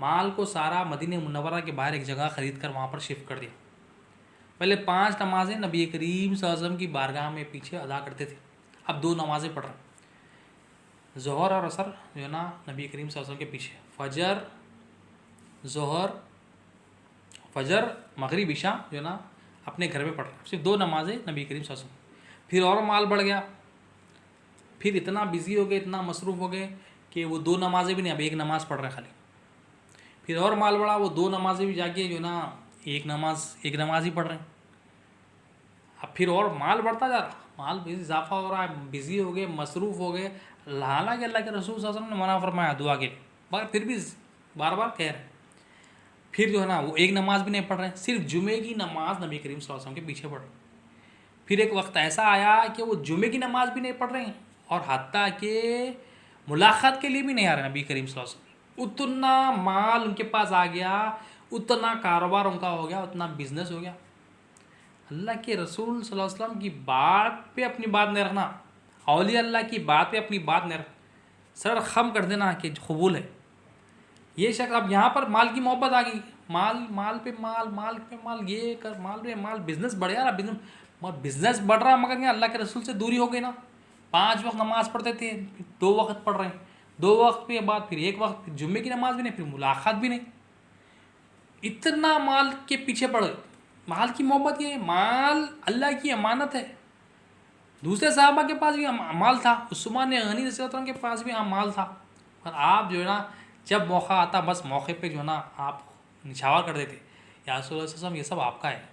माल को सारा मदीने मुनव्वरा के बाहर एक जगह खरीद कर वहाँ पर शिफ्ट कर दिया। पहले 5 नमाजें नबी करीम सल्लल्लाहु अलैहि वसल्लम की बारगाह में पीछे अदा करते थे, अब 2 नमाजें पढ़ रहे हैं, ज़ोहर और असर जो है ना नबी करीम सल्लल्लाहु अलैहि वसल्लम के पीछे, फजर मगरिब इशा जो है ना अपने घर में पढ़ रहे हैं, सिर्फ 2 नमाजें नबी करीम सल्लल्लाहु अलैहि वसल्लम। फिर और माल बढ़ गया, फिर इतना बिजी हो गए, इतना मसरूफ़ हो गए कि वो 2 नमाजें भी नहीं, अब 1 नमाज पढ़ रहे हैं खाली। फिर और माल बढ़ा, वो 2 नमाजें भी जाके जो ना एक नमाज ही पढ़ रहे हैं। अब फिर और माल बढ़ता जा रहा, माल भी इजाफा हो रहा है, बिजी हो गए, मसरूफ़ हो गए। हालांकि अल्लाह के रसूल सल्लल्लाहु अलैहि वसल्लम ने मना फरमाया दुआ के लिए, मगर फिर भी बार बार कह रहे हैं। फिर जो है ना वो 1 नमाज भी नहीं पढ़ रहे हैं, सिर्फ जुमे की नमाज नबी करीम सल्लल्लाहु अलैहि वसल्लम के पीछे पढ़ रहे हैं। फिर एक वक्त ऐसा आया कि वो जुमे की नमाज भी नहीं पढ़ रहे हैं और हत्ता के मुलाकात के लिए भी नहीं आ रहे नबी करीम सल्लल्लाहु अलैहि वसल्लम। उतना माल उनके पास आ गया, उतना कारोबार उनका हो गया, उतना बिजनेस हो गया। अल्लाह के रसूल सल्लल्लाहु अलैहि वसल्लम की बात पे अपनी बात नहीं रखना, औलिया अल्लाह की बात पे अपनी बात नहीं रखना, सर खम कर देना कि कबूल है। ये शख्स अब यहाँ पर माल की मोहब्बत आ गई, माल पे माल, ये कर, माल पे माल, बिजनेस बढ़ रहा, बिजनेस बढ़ रहा, मगर यहाँ अल्लाह के रसूल से दूरी हो गई ना। 5 वक्त नमाज पढ़ते थे, 2 वक्त पढ़ रहे हैं, 2 वक्त के बाद फिर 1 वक्त, फिर जुम्मे की नमाज भी नहीं, फिर मुलाकात भी नहीं। इतना माल के पीछे पड़ गए। माल की मोहब्बत ये, माल अल्लाह की अमानत है। दूसरे साहबा के पास भी माल था, उस्मान गनी रज़ी अल्लाह के पास भी माल था, पर आप जो है ना जब मौका आता बस मौके पे जो है ना आप निछावर कर देते, या रसूल अल्लाह ये सब आपका है,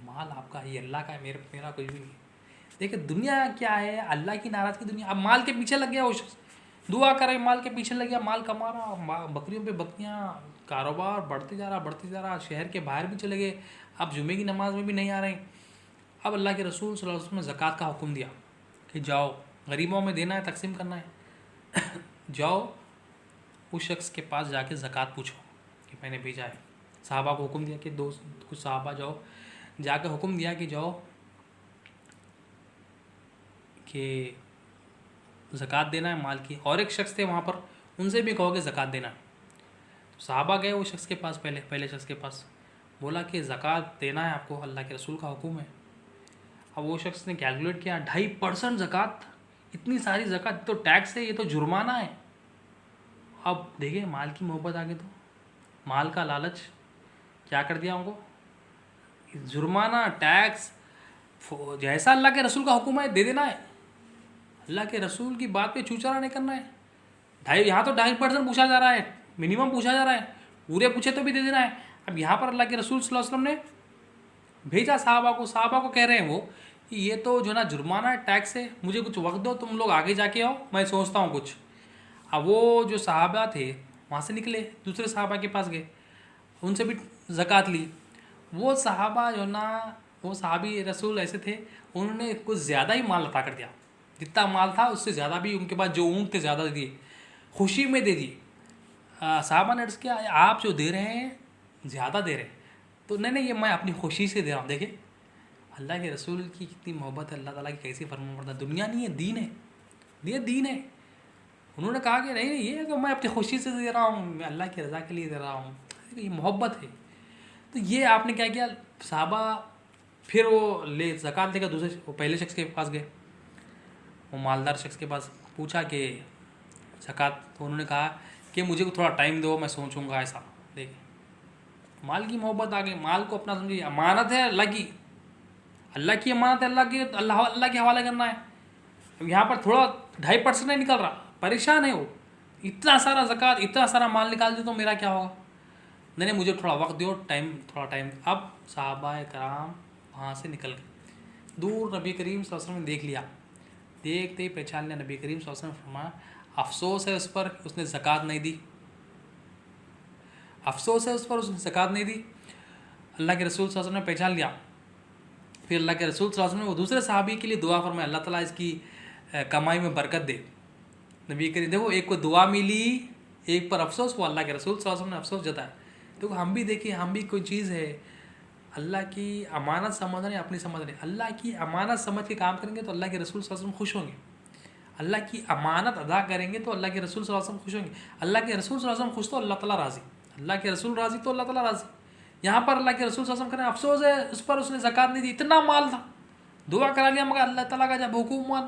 माल आपका है, ये अल्लाह का है, मेरा कुछ भी नहीं। देखिए दुनिया क्या है, अल्लाह की नाराज़ की दुनिया। अब माल के पीछे लग गया वो शख्स, दुआ करे, माल के पीछे लग गया, माल कमा रहा, बकरियों पे बकरियाँ, कारोबार बढ़ते जा रहा, शहर के बाहर भी चले गए, अब जुमे की नमाज में भी नहीं आ रहे। अब अल्लाह के रसूल सल्लल्लाहु अलैहि वसल्लम ने ज़कात का हुक्म दिया कि जाओ गरीबों में देना है, तकसीम करना है। जाओ उस शख्स के पास जाके ज़कात पूछो कि मैंने भेजा है। साहबा को हुक्म दिया कि कुछ साहबा जाओ, जाकर हुक्म दिया कि जाओ कि ज़कात देना है माल की। और एक शख्स थे वहाँ पर, उनसे भी कहो कि ज़कात देना है। तो साहबा गए उस शख्स के पास, पहले शख्स के पास, बोला कि ज़कात देना है आपको, अल्लाह के रसूल का हुक्म है। अब वो शख्स ने कैलकुलेट किया, 2.5% ज़कात, इतनी सारी ज़कात तो टैक्स है, ये तो जुर्माना है। अब देखिए माल की मोहब्बत आ गई, तो माल का लालच क्या कर दिया उनको, जुर्माना, टैक्स, जैसा अल्लाह के रसूल का हुक्म है दे देना है, अल्लाह के रसूल की बात पे चूचरा नहीं करना है। यहाँ तो 2.5% पूछा जा रहा है, मिनिमम पूछा जा रहा है, पूरे पूछे तो भी दे देना है। अब यहाँ पर अल्लाह के रसूल सल्लल्लाहु अलैहि वसल्लम ने भेजा साहबा को कह रहे हैं वो कि ये तो जो ना जुर्माना है, टैक्स है, मुझे कुछ वक्त दो, तुम लोग आगे जाके आओ, मैं सोचता हूँ कुछ। अब वो जो साहबा थे वहाँ से निकले, दूसरे साहबा के पास गए, उनसे भी ज़कात ली। वो साहबा जो ना, वो साहबी रसूल ऐसे थे, उन्होंने कुछ ज़्यादा ही माल अता कर दिया, जितना माल था उससे ज़्यादा भी उनके पास जो ऊँट थे ज़्यादा दिए, खुशी में दे दिए। साहबा ने अर्ज़ किया आप जो दे रहे हैं ज़्यादा दे रहे हैं, तो नहीं ये मैं अपनी खुशी से दे रहा हूँ। देखिए अल्लाह के रसूल की कितनी मोहब्बत है, अल्लाह ताला की कैसी फरमाबरदार, दुनिया नहीं है, दीन है, ये दीन है। उन्होंने कहा कि नहीं ये तो मैं अपनी खुशी से दे रहा हूँ, मैं अल्लाह की रज़ा के लिए दे रहा हूँ, ये मोहब्बत है। तो ये आपने क्या किया, साहबा फिर वो ज़कात लेकर वो पहले शख्स के पास गए, वो मालदार शख्स के पास पूछा कि ज़कात, तो उन्होंने कहा कि मुझे को थोड़ा टाइम दो, मैं सोचूंगा। ऐसा देखिए माल की मोहब्बत आ गई, माल को अपना समझिए अमानत है, अल्लाह की अमानत है, अल्लाह के हवाले करना है। अब यहाँ पर थोड़ा 2.5% नहीं निकल रहा, परेशान है वो, इतना सारा ज़कात, इतना सारा माल निकाल दो तो मेरा क्या होगा। नहीं मुझे थोड़ा वक्त दो, थोड़ा टाइम। अब साहबा कराम वहाँ से निकल गए, दूर नबी करीम सल्लल्लाहु अलैहि वसल्लम ने देख लिया, देखते ही पहचान लिया। नबी करीम सल्लल्लाहु अलैहि वसल्लम फरमाया अफसोस है उस पर उसने ज़कात नहीं दी, अफसोस है उस पर उसने ज़कात नहीं दी। अल्लाह के रसूल सल्लल्लाहु अलैहि वसल्लम ने पहचान लिया। फिर अल्लाह के रसूल सल्लल्लाहु अलैहि वसल्लम ने वो दूसरे सहाबी के लिए दुआ फरमाया, अल्लाह ताला इसकी कमाई में बरकत दे, नबी करीम देखो, एक को दुआ मिली, एक पर अफसोस हुआ, अल्लाह के रसूल सल्लल्लाहु अलैहि वसल्लम ने अफसोस जताया। देखो हम भी देखिए, हम भी कोई चीज़ है अल्लाह की अमानत समझ रहे हैं, अपनी समझ रहे हैं, अल्लाह की अमानत समझ के काम करेंगे तो अल्लाह के रसूल सल्लल्लाहु अलैहि वसल्लम खुश होंगे। अल्लाह की अमानत अदा करेंगे तो अल्लाह के रसूल सल्लल्लाहु अलैहि वसल्लम खुश होंगे। अल्लाह के रसूल सल्लल्लाहु अलैहि वसल्लम खुश तो अल्लाह ताला राज़ी, अल्लाह के रसूल राज़ी तो अल्लाह ताला राज़ी। यहाँ पर अल्लाह के रसूल सल्लल्लाहु अलैहि वसल्लम करें, अफसोस है उस पर उसने ज़कात नहीं दी, इतना माल था, दुआ करा लिया, मगर अल्लाह ताला का जब हुकूम हुआ,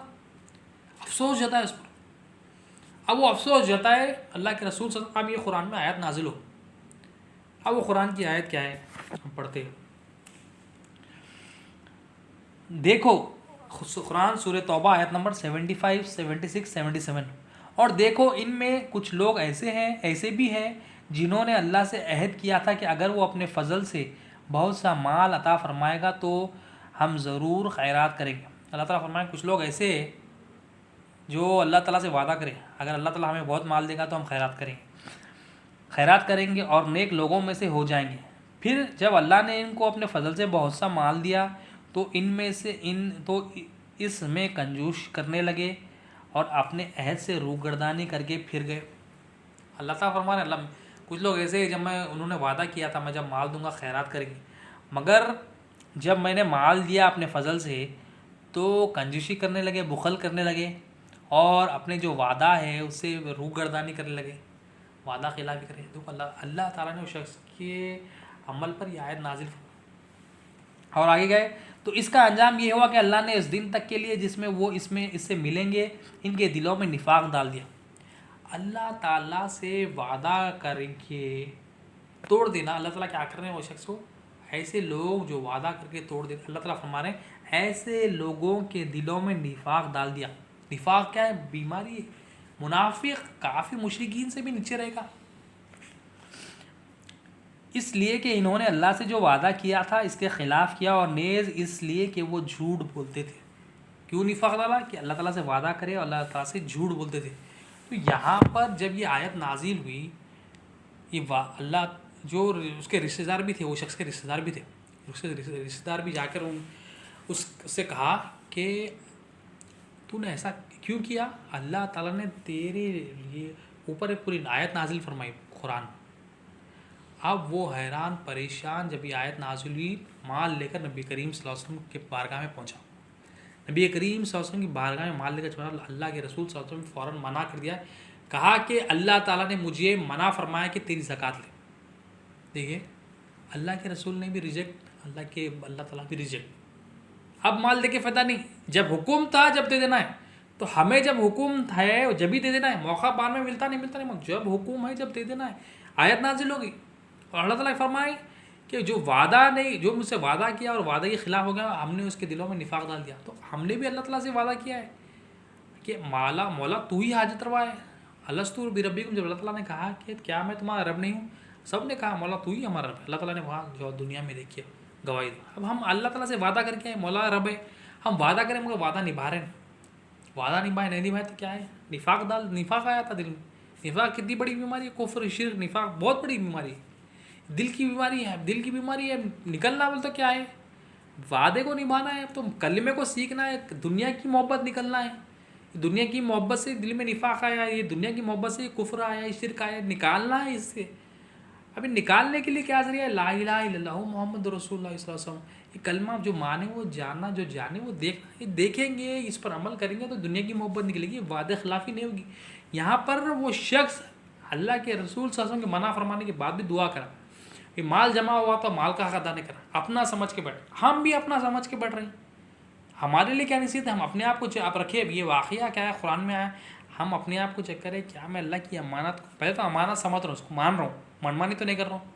अफसोस जताए उस पर। अब वो अफसोस जताए अल्लाह के रसूल सल्लल्लाहु अलैहि वसल्लम, अब ये कुरान में आयत नाजिल हो। अब वो कुरान की आयत क्या है, हम पढ़ते हैं। देखो कुरान सूरह तौबा आयत नंबर 75, 76, 77। और देखो इनमें कुछ लोग ऐसे भी हैं जिन्होंने अल्लाह से अहद किया था कि अगर वो अपने फ़ज़ल से बहुत सा माल अता फरमाएगा तो हम ज़रूर खैरात करेंगे। अल्लाह ताला फरमाए कुछ लोग ऐसे हैं जो अल्लाह ताला से वादा करें, अगर अल्लाह ताला हमें बहुत माल देगा तो हम खैरात करेंगे और नेक लोगों में से हो जाएंगे। फिर जब अल्लाह ने इनको अपने फ़ज़ल से बहुत सा माल दिया तो इनमें से इसमें कंजूस करने लगे और अपने अहद से रूगर्दानी करके फिर गए। अल्लाह ताला फरमाने, अल्लाह कुछ लोग ऐसे जब उन्होंने वादा किया था मैं जब माल दूंगा खैरात करेंगे, मगर जब मैंने माल दिया अपने फ़ज़ल से तो कंजूसी करने लगे, बुखल करने लगे और अपने जो वादा है उससे रूगर्दानी करने लगे, वादा खिलाफी करें। देखो अल्लाह ताला ने उस शख्स के अमल पर यह आयत नाजिल और आगे गए तो इसका अंजाम ये हुआ कि अल्लाह ने इस दिन तक के लिए जिसमें वो इससे मिलेंगे, इनके दिलों में निफाक डाल दिया। अल्लाह ताला से वादा करके तोड़ देना, अल्लाह ताला क्या कर रहे हैं वो शख्स को, ऐसे लोग जो वादा करके तोड़ देते, अल्लाह ताला फरमा रहे हैं ऐसे लोगों के दिलों में निफाक डाल दिया। निफाक क्या है, बीमारी है। मुनाफिक काफिर मुशरिकीन से भी नीचे रहेगा, इसलिए कि इन्होंने अल्लाह से जो वादा किया था इसके ख़िलाफ़ किया, और नेज़ इसलिए कि वो झूठ बोलते थे। क्यों निफाक डाला, कि अल्लाह ताला से वादा करे और अल्लाह ताला से झूठ बोलते थे। तो यहाँ पर जब ये आयत नाजिल हुई, ये अल्लाह जो उसके रिश्तेदार भी थे, वो शख्स के रिश्तेदार भी थे, उसके रिश्तेदार भी जाकर उससे कहा कि तूने ऐसा क्यों किया। अल्लाह ताला ने तेरे लिए ऊपर एक पूरी आयत नाजिल फरमाई कुरान। अब वो हैरान परेशान जब ये आयत नाजिल हुई, माल लेकर नबी करीम सल्लल्लाहु अलैहि वसल्लम के बारगाह में पहुंचा। नबी करीम सल्लल्लाहु अलैहि वसल्लम की बारगाह में माल लेकर पहुंचा। अल्लाह के रसूल सल्लल्लाहु अलैहि वसल्लम फ़ौरन मना कर दिया, कहा कि अल्लाह ताला ने मुझे मना फरमाया कि तेरी ज़कात ले। देखिए अल्लाह के रसूल ने भी रिजेक्ट, अल्लाह ताला भी रिजेक्ट। अब माल दे के फ़ायदा नहीं, जब हुक्म था जब दे देना है, तो हमें जब हुक्म है जब भी दे देना है, मौका बाद में मिलता नहीं, जब हुक्म है जब दे देना है। आयत नाजिल होगी और अल्लाह ताला फरमाए कि जो वादा नहीं, जो मुझसे वादा किया और वादे के खिलाफ हो गया, हमने उसके दिलों में निफाक डाल दिया। तो हमने भी अल्लाह ताला से वादा किया है कि मौला तू ही हाजत रवा है, अलस्तु बिरब्बिकुम। जब अल्लाह ताला ने कहा कि क्या मैं तुम्हारा रब नहीं हूँ, सब ने कहा मौला तू ही हमारा रब है। अल्लाह ताला ने वहाँ जो दुनिया में देखिए गवाही दो। अब हम अल्लाह ताला से वादा करके मौला रब है, हम वादा करें मगर वादा निभा रहे हैं, वादा निभाए नहीं निभाए तो क्या है, निफाक आया था दिल में। निफाक कितनी बड़ी बीमारी है, कुफ्र शिर्क निफाक बहुत बड़ी बीमारी है, दिल की बीमारी है। निकलना बोल तो क्या है, वादे को निभाना है, तो कलमे को सीखना है, दुनिया की मोहब्बत निकलना है। दुनिया की मोहब्बत से दिल में निफाक आया, ये दुनिया की मोहब्बत से कुफ्र आया, शिर्क आया, निकालना है इससे। अभी निकालने के लिए क्या जरिया है, ला इलाहा इल्लल्लाह मोहम्मद रसूलुल्लाह सल्लल्लाहु अलैहि वसल्लम। ये कलमा जो माने वो जानना, जो जाने वो देखना, ये देखेंगे, इस पर अमल करेंगे तो दुनिया की मोहब्बत निकलेगी, वादे खिलाफी नहीं होगी। यहाँ पर वो शख्स अल्लाह के रसूल सल्लल्लाहु अलैहि वसल्लम के मना फरमाने के बाद भी दुआ करा, कि माल जमा हुआ तो माल का हक अदा नहीं करा, अपना समझ के बैठ। हम भी अपना समझ के बैठ रहे हैं, हमारे लिए क्या नसीहत है, हम अपने आप को आप रखिए। ये वाक़या क्या है, कुरान में आया, हम अपने आप को चेक करें, क्या मैं अल्लाह की अमानत को, पहले तो अमानत समझ रहा हूँ, उसको मान रहा हूँ, मनमानी तो नहीं कर रहा हूँ।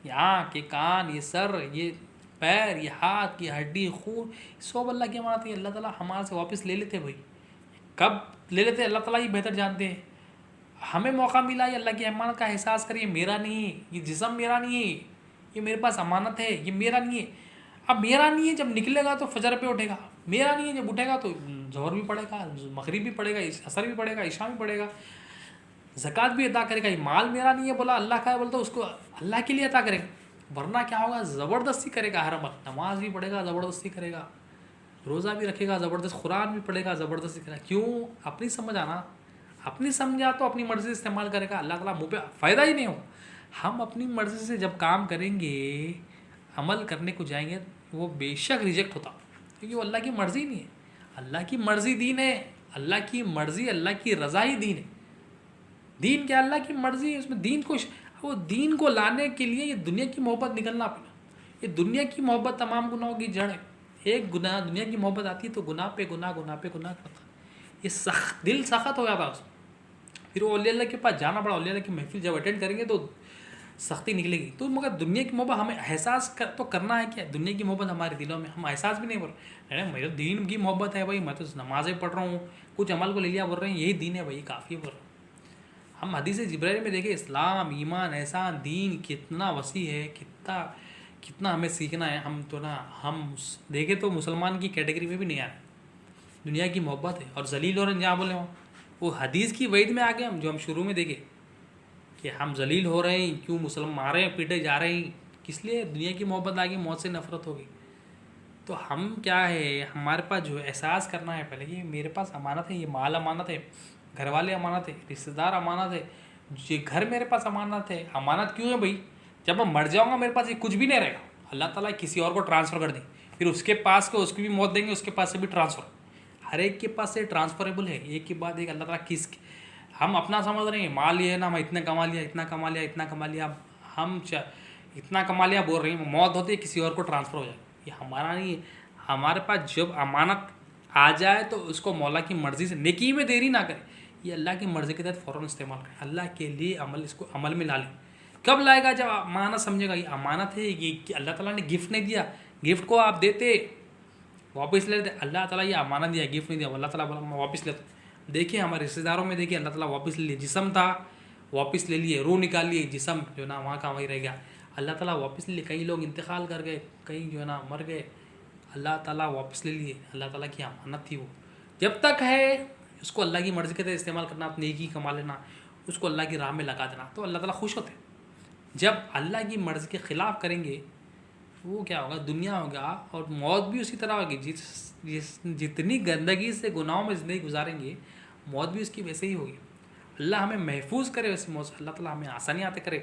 ये आँख, ये कान, ये सर, ये पैर, ये हाथ, ये हड्डी, खून, सब अल्लाह की अमानत है। अल्लाह ताला हमारे से वापस ले लेते भाई, कब ले लेते अल्लाह ताला ही बेहतर जानते हैं। हमें मौका मिला ये अल्लाह की अमानत का एहसास करिए, मेरा नहीं है ये जिस्म, मेरा नहीं है, ये मेरे पास अमानत है, ये मेरा नहीं है। अब मेरा नहीं है जब निकलेगा तो फजर पे उठेगा, मेरा नहीं है जब उठेगा तो ज़ोहर भी पड़ेगा, मगरिब भी पड़ेगा, असर भी पड़ेगा, इशा भी पड़ेगा, ज़कात भी अदा करेगा। ये माल मेरा नहीं है बोला, अल्लाह का है बोलता, उसको अल्लाह के लिए अदा करेगा, वरना क्या होगा, ज़बरदस्ती करेगा। हर अमल, नमाज भी पढ़ेगा ज़बरदस्ती करेगा, रोज़ा भी रखेगा ज़बरदस्त, कुरान भी पढ़ेगा ज़बरदस्ती करेगा। क्यों, अपनी समझ आना, अपनी समझा तो अपनी मर्ज़ी से इस्तेमाल करेगा, अल्लाह ताला मुँह पे फ़ायदा ही नहीं हो। हम अपनी मर्ज़ी से जब काम करेंगे, अमल करने को जाएंगे, वो बेशक रिजेक्ट होता, क्योंकि वो अल्लाह की मर्ज़ी नहीं है। अल्लाह की मर्ज़ी दीन है, अल्लाह की मर्ज़ी, अल्लाह की रज़ा ही दीन है। दीन क्या, अल्लाह की मर्ज़ी है, उसमें दीन को, वो दीन को लाने के लिए ये दुनिया की मोहब्बत निकलना पड़ा। ये दुनिया की मोहब्बत तमाम गुनाहों की जड़ है। एक गुनाह, दुनिया की मोहब्बत आती है तो गुनाह पे गुनाह, गुनाह पे गुनाह करता। ये दिल सख्त हो जाता उसमें, फिर वो औलिया अल्लाह के पास जाना पड़ा। औलिया अल्लाह की महफिल जब अटेंड करेंगे तो सख्ती निकलेगी। तो मगर दुनिया की मोहब्बत हमें एहसास तो करना है क्या, दुनिया की मोहब्बत हमारे दिलों में, हम एहसास भी नहीं बोल रहे। मेरे दीन की मोहब्बत है भाई, मैं तो नमाज़ें पढ़ रहा हूँ, कुछ अमल को ले लिया, बोल रहे हैं यही दीन है भाई, काफ़ी बोल रहे हैं। हम हदीस जिब्राइल में देखें, इस्लाम, ईमान, एहसान, दीन कितना वसी है, कितना कितना हमें सीखना है। हम तो ना, हम देखें तो मुसलमान की कैटेगरी में भी नहीं आए। दुनिया की मोहब्बत है और जलील और जहाँ बोले वो हदीस की वईद में आ गए हम, जो हम शुरू में देखे कि हम जलील हो रहे हैं, क्यों मुसलमान मारे हैं, पीटे जा रहे हैं, किस लिए, दुनिया की मोहब्बत आ गई, मौत से नफरत होगी। तो हम क्या है, हमारे पास जो एहसास करना है पहले, ये मेरे पास अमानत है, ये माल अमानत है, घर वाले अमानत है, रिश्तेदार अमानत है, ये घर मेरे पास अमानत है। अमानत क्यों है भाई, जब मैं मर जाऊँगा मेरे पास ये कुछ भी नहीं रहेगा, अल्लाह ताला किसी और को ट्रांसफ़र कर दें, फिर उसके पास को उसकी भी मौत देंगे, उसके पास से भी ट्रांसफ़र, हर एक के पास से ट्रांसफरेबल है, एक के बाद एक। अल्लाह ताला किस, हम अपना समझ रहे हैं, माल ये है ना, मैं इतना कमा लिया, इतना कमा लिया, इतना कमा लिया, हम इतना कमा लिया बोल रहे हैं, मौत होती है किसी और को ट्रांसफ़र हो जाए, ये हमारा नहीं है। हमारे पास जब अमानत आ जाए तो उसको मौला की मर्ज़ी से, नेकी में देरी ना करें, ये अल्लाह की मर्ज़ी के तहत फ़ौरन इस्तेमाल करें, अल्लाह के लिए अमल, इसको अमल में ला लें। कब लाएगा, जब अमानत समझेगा ये अमानत है, ये अल्लाह ताला ने गिफ्ट नहीं दिया, गिफ्ट को आप देते वापस ले लेते, अल्लाह ताला ये अमानत दिया, गिफ्ट नहीं दिया, अल्लाह ताला बोला मैं वापस लेता। देखिए हमारे रिश्तेदारों में देखिए, अल्लाह ताला वापस ले लिए, जिस्म था वापस ले लिए, रूह निकाल लिए, जिस्म जो ना वहाँ का वहीं रह गया, अल्लाह ताला वापस ले लिए। कई लोग इंतकाल कर गए, कई जो है ना मर गए, अल्लाह ताला वापस ले लिए, अल्लाह ताला की अमानत थी वो। जब तक है उसको अल्लाह की मर्ज़ी के तहत इस्तेमाल करना, अपनी नेकी कमा लेना, उसको अल्लाह की राह में लगा देना, तो अल्लाह ताला खुश होते हैं। जब अल्लाह की मर्ज़ी के ख़िलाफ़ करेंगे, वो क्या होगा, दुनिया होगा और मौत भी उसी तरह होगी। जितनी गंदगी से गुनाहों में ज़िंदगी गुजारेंगे, मौत भी उसकी वैसे ही होगी। अल्लाह हमें महफूज करे वैसे मौत से, अल्लाह ताला हमें आसानी अता करे,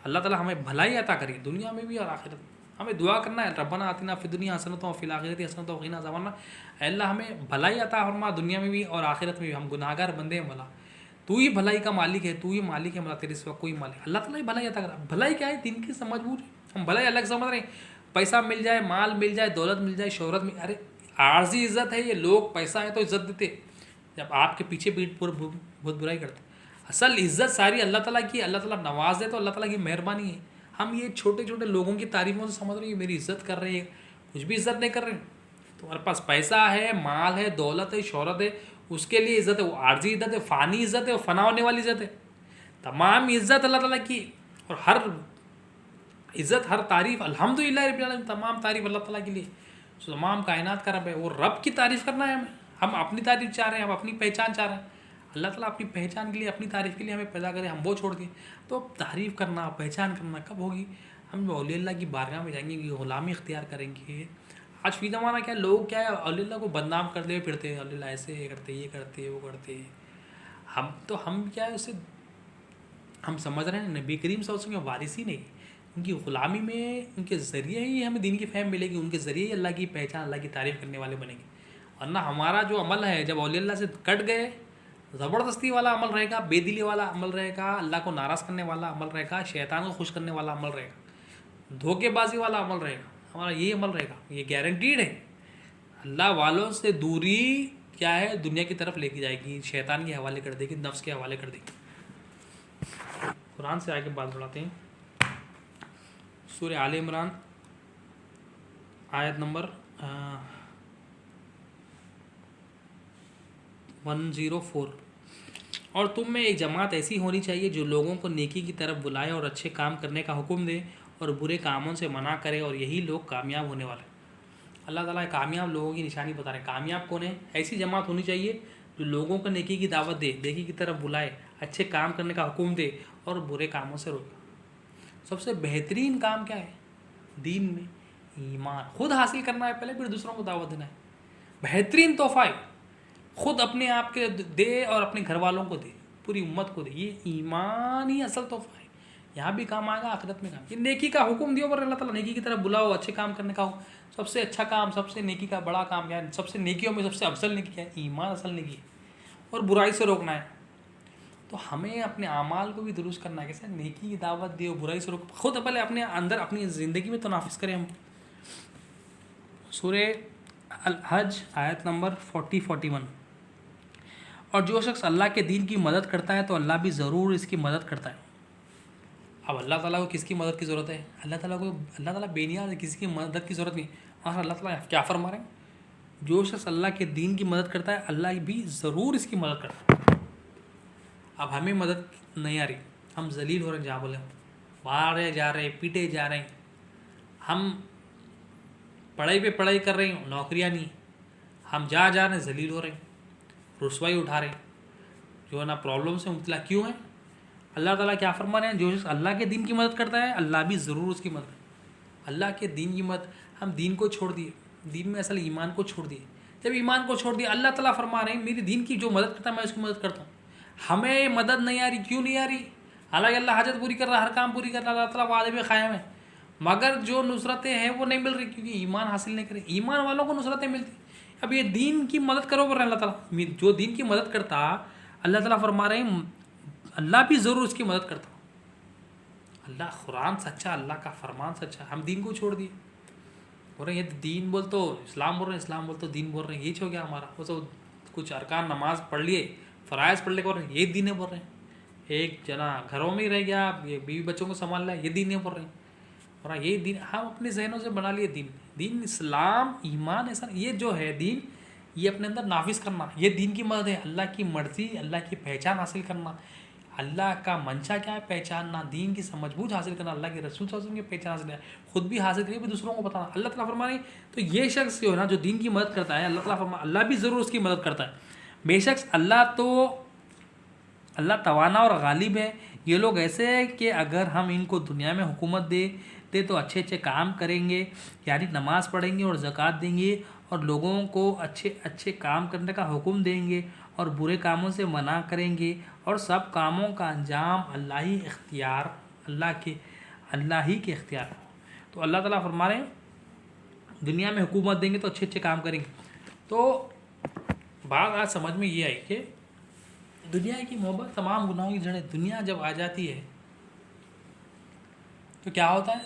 अल्लाह ताला हमें भलाई अता करे, दुनिया में भी और आखिरत में। हमें दुआ करना है, रब्बना आतिना फिद दुनिया हसनतन व फिल आखिरति हसनतन व क़िना अज़ाबन्नार। अल्लाह हमें भलाई अता फरमा, दुनिया में भी और आखिरत में भी। हम गुनाहगार बंदे हैं मौला, तू ही भलाई का मालिक है, तू ही मालिक है मौला, तेरे सिवा कोई मालिक, अल्लाह ताला ही भलाई अता करा। भलाई क्या है, दिन की समझ बूझ, हम भलाई अलग समझ रहे हैं, पैसा मिल जाए, माल मिल जाए, दौलत मिल जाए, शोहरत मिल, अरे आर्जी इज़्ज़त है ये, लोग पैसा है तो इज़्ज़त देते, जब आपके पीछे पीठ पर बहुत बुराई करते। असल इज़्ज़त सारी अल्लाह ताला की, अल्लाह ताला नवाज दे तो अल्लाह ताला की मेहरबानी है। हम ये छोटे छोटे लोगों की तारीफ़ों से समझ रहे हैं मेरी इज़्ज़त कर रहे हैं, कुछ भी इज़्ज़त नहीं कर रहे। तुम्हारे पास पैसा है, माल है, दौलत है, शोहरत है, उसके लिए इज़्ज़त है, वो आर्जी इज़्ज़त है, फ़ानी इज़्ज़त है, वो फ़ना होने वाली इज़्ज़त है। तमाम इज़्ज़त अल्लाह ताला की, और हर इज़्ज़त, हर तारीफ़ अल्हम्दुलिल्लाह रब्बिल आलमीन, तमाम तारीफ़ अल्लाह ताला के लिए, तमाम कायनात का रब है। वो रब की तारीफ़ करना है हमें, हम अपनी तारीफ़ चाह रहे हैं, हम अपनी पहचान चाह रहे हैं। अल्लाह ताला अपनी पहचान के लिए, अपनी तारीफ़ के लिए हमें पैदा करे, हम वो छोड़ दिए। तो तारीफ़ करना, पहचान करना कब होगी, हम औलिया अल्लाह की बारगाह में जाएंगे, ग़ुलामी इख्तियार करेंगे। आज फी ज़माना क्या, लोग क्या है, औलिया अल्लाह को बदनाम कर दे फिरते हैं, औलिया अल्लाह ऐसे करते, ये करते, वो करते। हम क्या है उससे, हम समझ रहे हैं नबी करीम सल्लल्लाहु अलैहि वसल्लम के वारिस ही नहीं, उनकी ग़ुलामी में, उनके ज़रिए ही हमें दीन की फ़हम मिलेगी, उनके ज़रिए ही अल्लाह की पहचान, अल्लाह की तारीफ़ करने वाले बनेंगे। वरना हमारा जो अमल है, जब औलिया अल्लाह से कट गए, ज़बरदस्ती वाला अमल रहेगा, बेदिली वाला अमल रहेगा, अल्लाह को नाराज़ करने वाला अमल रहेगा, शैतान को खुश करने वाला अमल रहेगा, धोखेबाजी वाला अमल रहेगा, हमारा ये अमल रहेगा, ये गारंटीड है। अल्लाह वालों से दूरी क्या है, दुनिया की तरफ लेके जाएगी, शैतान के हवाले कर देगी, नफ्स के हवाले कर देगी। कुरान से आगे बात बढ़ाते हैं। सूरह आले इमरान आयत नंबर 104। और तुम में एक जमात ऐसी होनी चाहिए जो लोगों को नेकी की तरफ बुलाए और अच्छे काम करने का हुक्म दे और बुरे कामों से मना करे, और यही लोग कामयाब होने वाले। अल्लाह ताला कामयाब लोगों की निशानी बता रहे हैं। कामयाब कौन है, ऐसी जमात होनी चाहिए जो लोगों को नेकी की दावत दे, नेकी की तरफ बुलाए, अच्छे काम करने का हुक्म दे और बुरे कामों से रोके। सबसे बेहतरीन काम क्या है, दीन में ईमान खुद हासिल करना है पहले, फिर दूसरों को दावत देना है। बेहतरीन तोहफा है, खुद अपने आप के दे और अपने घर वालों को दे, पूरी उम्मत को दे। ये ईमान ही असल तोहफा है, यहाँ भी काम आएगा, आखिरत में काम। ये नेकी का हुक्म दियो पर अल्लाह ताला, नेकी की तरफ बुलाओ, अच्छे काम करने का हो। सबसे अच्छा काम, सबसे नेकी का बड़ा काम क्या है? सबसे नेकियों में सबसे अफजल नेकी क्या है? ईमान असल नेकी है। और बुराई से रोकना है। तो हमें अपने अमाल को भी दुरुस्त करना है। कैसे? नेकी की दावत दियो, बुराई से रोको। खुद पहले अपने अंदर अपनी ज़िंदगी में तो नाफिज करें हम। सूरे अल-हज आयत नंबर 40-41। और जो शख्स अल्लाह के दीन की मदद करता है तो अल्लाह भी ज़रूर इसकी मदद करता है। अब अल्लाह ताला को किसकी मदद की ज़रूरत है? अल्लाह ताला बेनियाज़ है, किसी की मदद की ज़रूरत नहीं। और अल्लाह ताला क्या फरमा रहे हैं? जो शख्स अल्लाह के दीन की मदद करता है अल्लाह भी ज़रूर इसकी मदद करता है। अब हमें मदद नहीं आ रही, हम जलील हो रहे हैं, जहाँ बोले मारे जा रहे हैं, पीटे जा रहे हैं। हम पढ़ाई पे पढ़ाई कर रहे हैं, नौकरियाँ नहीं। हम जा रहे हैं, जलील हो रहे हैं, रुसवाई उठा रहे हैं, जो है ना प्रॉब्लम से मुब्तला क्यों है? अल्लाह ताला क्या फरमा रहे हैं? जो शख्स अल्लाह के दीन की मदद करता है अल्लाह भी ज़रूर उसकी मदद। अल्लाह के दीन की मदद, हम दीन को छोड़ दिए, दीन में असल ईमान को छोड़ दिए। जब ईमान को छोड़ दिया, अल्लाह ताला फरमा रहे हैं मेरी दीन की जो मदद करता है मैं उसकी मदद करता हूँ। हमें मदद नहीं आ रही, क्यों नहीं आ रही? हालांकि अल्लाह हाजत पूरी कर रहा है, हर काम पूरी कर रहा है, अल्लाह ताला वादे में कायम है, मगर जो नुसरतें हैं वो नहीं मिल रही क्योंकि ईमान हासिल नहीं करे। ईमान वालों को नुसरतें मिलती। अब ये दीन की मदद करो पर अल्लाह ताला, जो दीन की मदद करता अल्लाह ताला फरमा रहे हैं अल्लाह भी ज़रूर उसकी मदद करता। अल्लाह कुरान सच्चा, अल्लाह का फरमान सच्चा, हम दीन को छोड़ दिए। बोल रहे हैं ये दीन बोल तो इस्लाम बोल रहे हैं, इस्लाम बोल तो दीन बोल रहे हैं, ये हो गया हमारा। वो तो कुछ अरकान नमाज पढ़ लिए, फ़राइज़ पढ़ ले बोल रहे हैं ये दीन है बोल रहे हैं। एक जना घरों में ही रह गया, ये बीवी बच्चों को संभाल रहा है, ये दीन है बोल रहे हैं। और ये दीन हम अपने जहनों से बना लिए दीन। दीन इस्लाम ईमान ऐसा, ये जो है दीन, ये अपने अंदर नाफिज करना, ये दीन की मदद है। अल्लाह की मर्ज़ी, अल्लाह की पहचान हासिल करना, अल्लाह का मंशा क्या है पहचानना, दीन की समझबूझ हासिल करना, अल्लाह के रसूल सल्लल्लाहु अलैहि वसल्लम की पहचान हासिल करना, खुद भी हासिल करिए, भी दूसरों को बताना। अल्लाह ताला फरमा रहे तो ये शख्स जो है ना जो दीन की मदद करता है, अल्लाह ताला फरमा अल्लाह भी ज़रूर उसकी मदद करता है। बेशक अल्लाह तवाना और गालिब है। ये लोग ऐसे हैं कि अगर हम इनको दुनिया में हुकूमत देते तो अच्छे अच्छे काम करेंगे, यानी नमाज़ पढ़ेंगे और ज़कात देंगे और लोगों को अच्छे अच्छे काम करने का हुक्म देंगे और बुरे कामों से मना करेंगे और सब कामों का अंजाम अल्लाह ही के इख्तियार। तो अल्लाह ताला फरमा रहे हैं दुनिया में हुकूमत देंगे तो अच्छे अच्छे काम करेंगे। तो बात आज समझ में ये आई कि दुनिया की मोहब्बत तमाम गुनाहों की जड़ है। दुनिया जब आ जाती है तो क्या होता है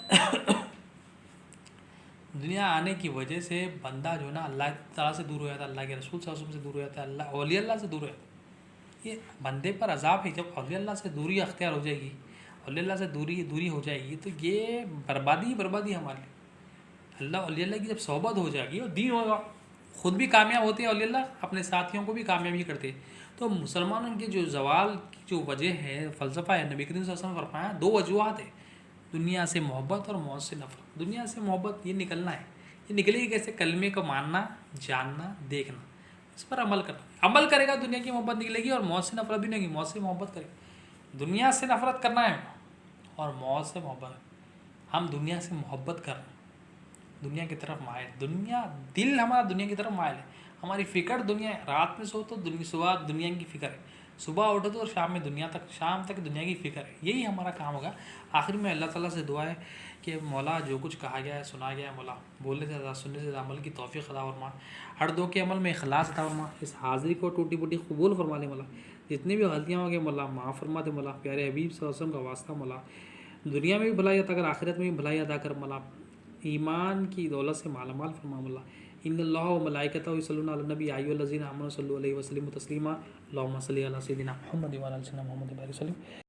दुनिया आने की वजह से बंदा जो है ना अल्लाह ताला से दूर हो जाता है, अल्लाह के रसूल सल्लल्लाहु अलैहि वसल्लम से दूर हो जाता है, अल्लाह औलिया अल्लाह से दूर हो जाता है। ये बंदे पर अजाब है। जब औलिया अल्लाह से दूरी अख्तियार हो जाएगी, औलिया अल्लाह से दूरी हो जाएगी तो ये बर्बादी हमारे लिए। अल्लाह औलिया अल्लाह की जब सोहबत हो जाएगी और दीन होगा, खुद भी कामयाब होते हैं औलिया अल्लाह, अपने साथियों को भी कामयाबी करते हैं। तो मुसलमानों के जो जवाल की जो वजह है, फ़लसफ़ा है, नबी करीम सल्लल्लाहु अलैहि वसल्लम ने फरमाया 2 वजूहात है, दुनिया से मोहब्बत और मौत से नफरत। दुनिया से मोहब्बत ये निकलना है, ये निकलेगी कैसे? कलमे को मानना, जानना, देखना, इस पर अमल करना। अमल करेगा दुनिया की मोहब्बत निकलेगी और मौत से नफरत भी नहीं होगी, मौत से मोहब्बत करेगी। दुनिया से नफरत करना है और मौत से मोहब्बत। हम दुनिया से मोहब्बत कर रहे हैं, दुनिया की तरफ मायल, दिल हमारा दुनिया की तरफ मायल है, हमारी फ़िक्र दुनिया है। रात में सो तो सुबह दुनिया की फ़िक्र है, सुबह उठो तो और शाम तक दुनिया की फ़िक्र है। यही हमारा काम होगा। आखिर में अल्लाह ताला से दुआ है कि मौला जो कुछ कहा गया है, सुना गया है, मौला बोलने से ज़्यादा सुनने से ज़्यादा अमल की तौफ़ीक़ अता फरमा, हर दो के अमल में इखलास अता फरमा, इस हाज़िरी को टूटी फूटी कबूल फरमा ले मौला, जितनी भी गलतियाँ हो गई मौला माफ़ फरमा दे मौला, प्यारे हबीब सल्लल्लाहु अलैहि वसल्लम का वास्ता मौला, दुनिया में भी भलाई अता कर, आखिरत में भी भलाई अता कर मौला, ईमान की दौलत से मालामाल फरमा मौला। इन्नल्लाह व मलाइकतहु युसल्लूना अलन नबी या अय्युहल्लज़ीना आमनु सल्लु अलैहि व सल्लिमु तस्लीमा अल्लाहुम्मा सल्लि अला सय्यिदिना मुहम्मद व अला आलि सय्यिदिना मुहम्मद व बारिक वसल्लिम।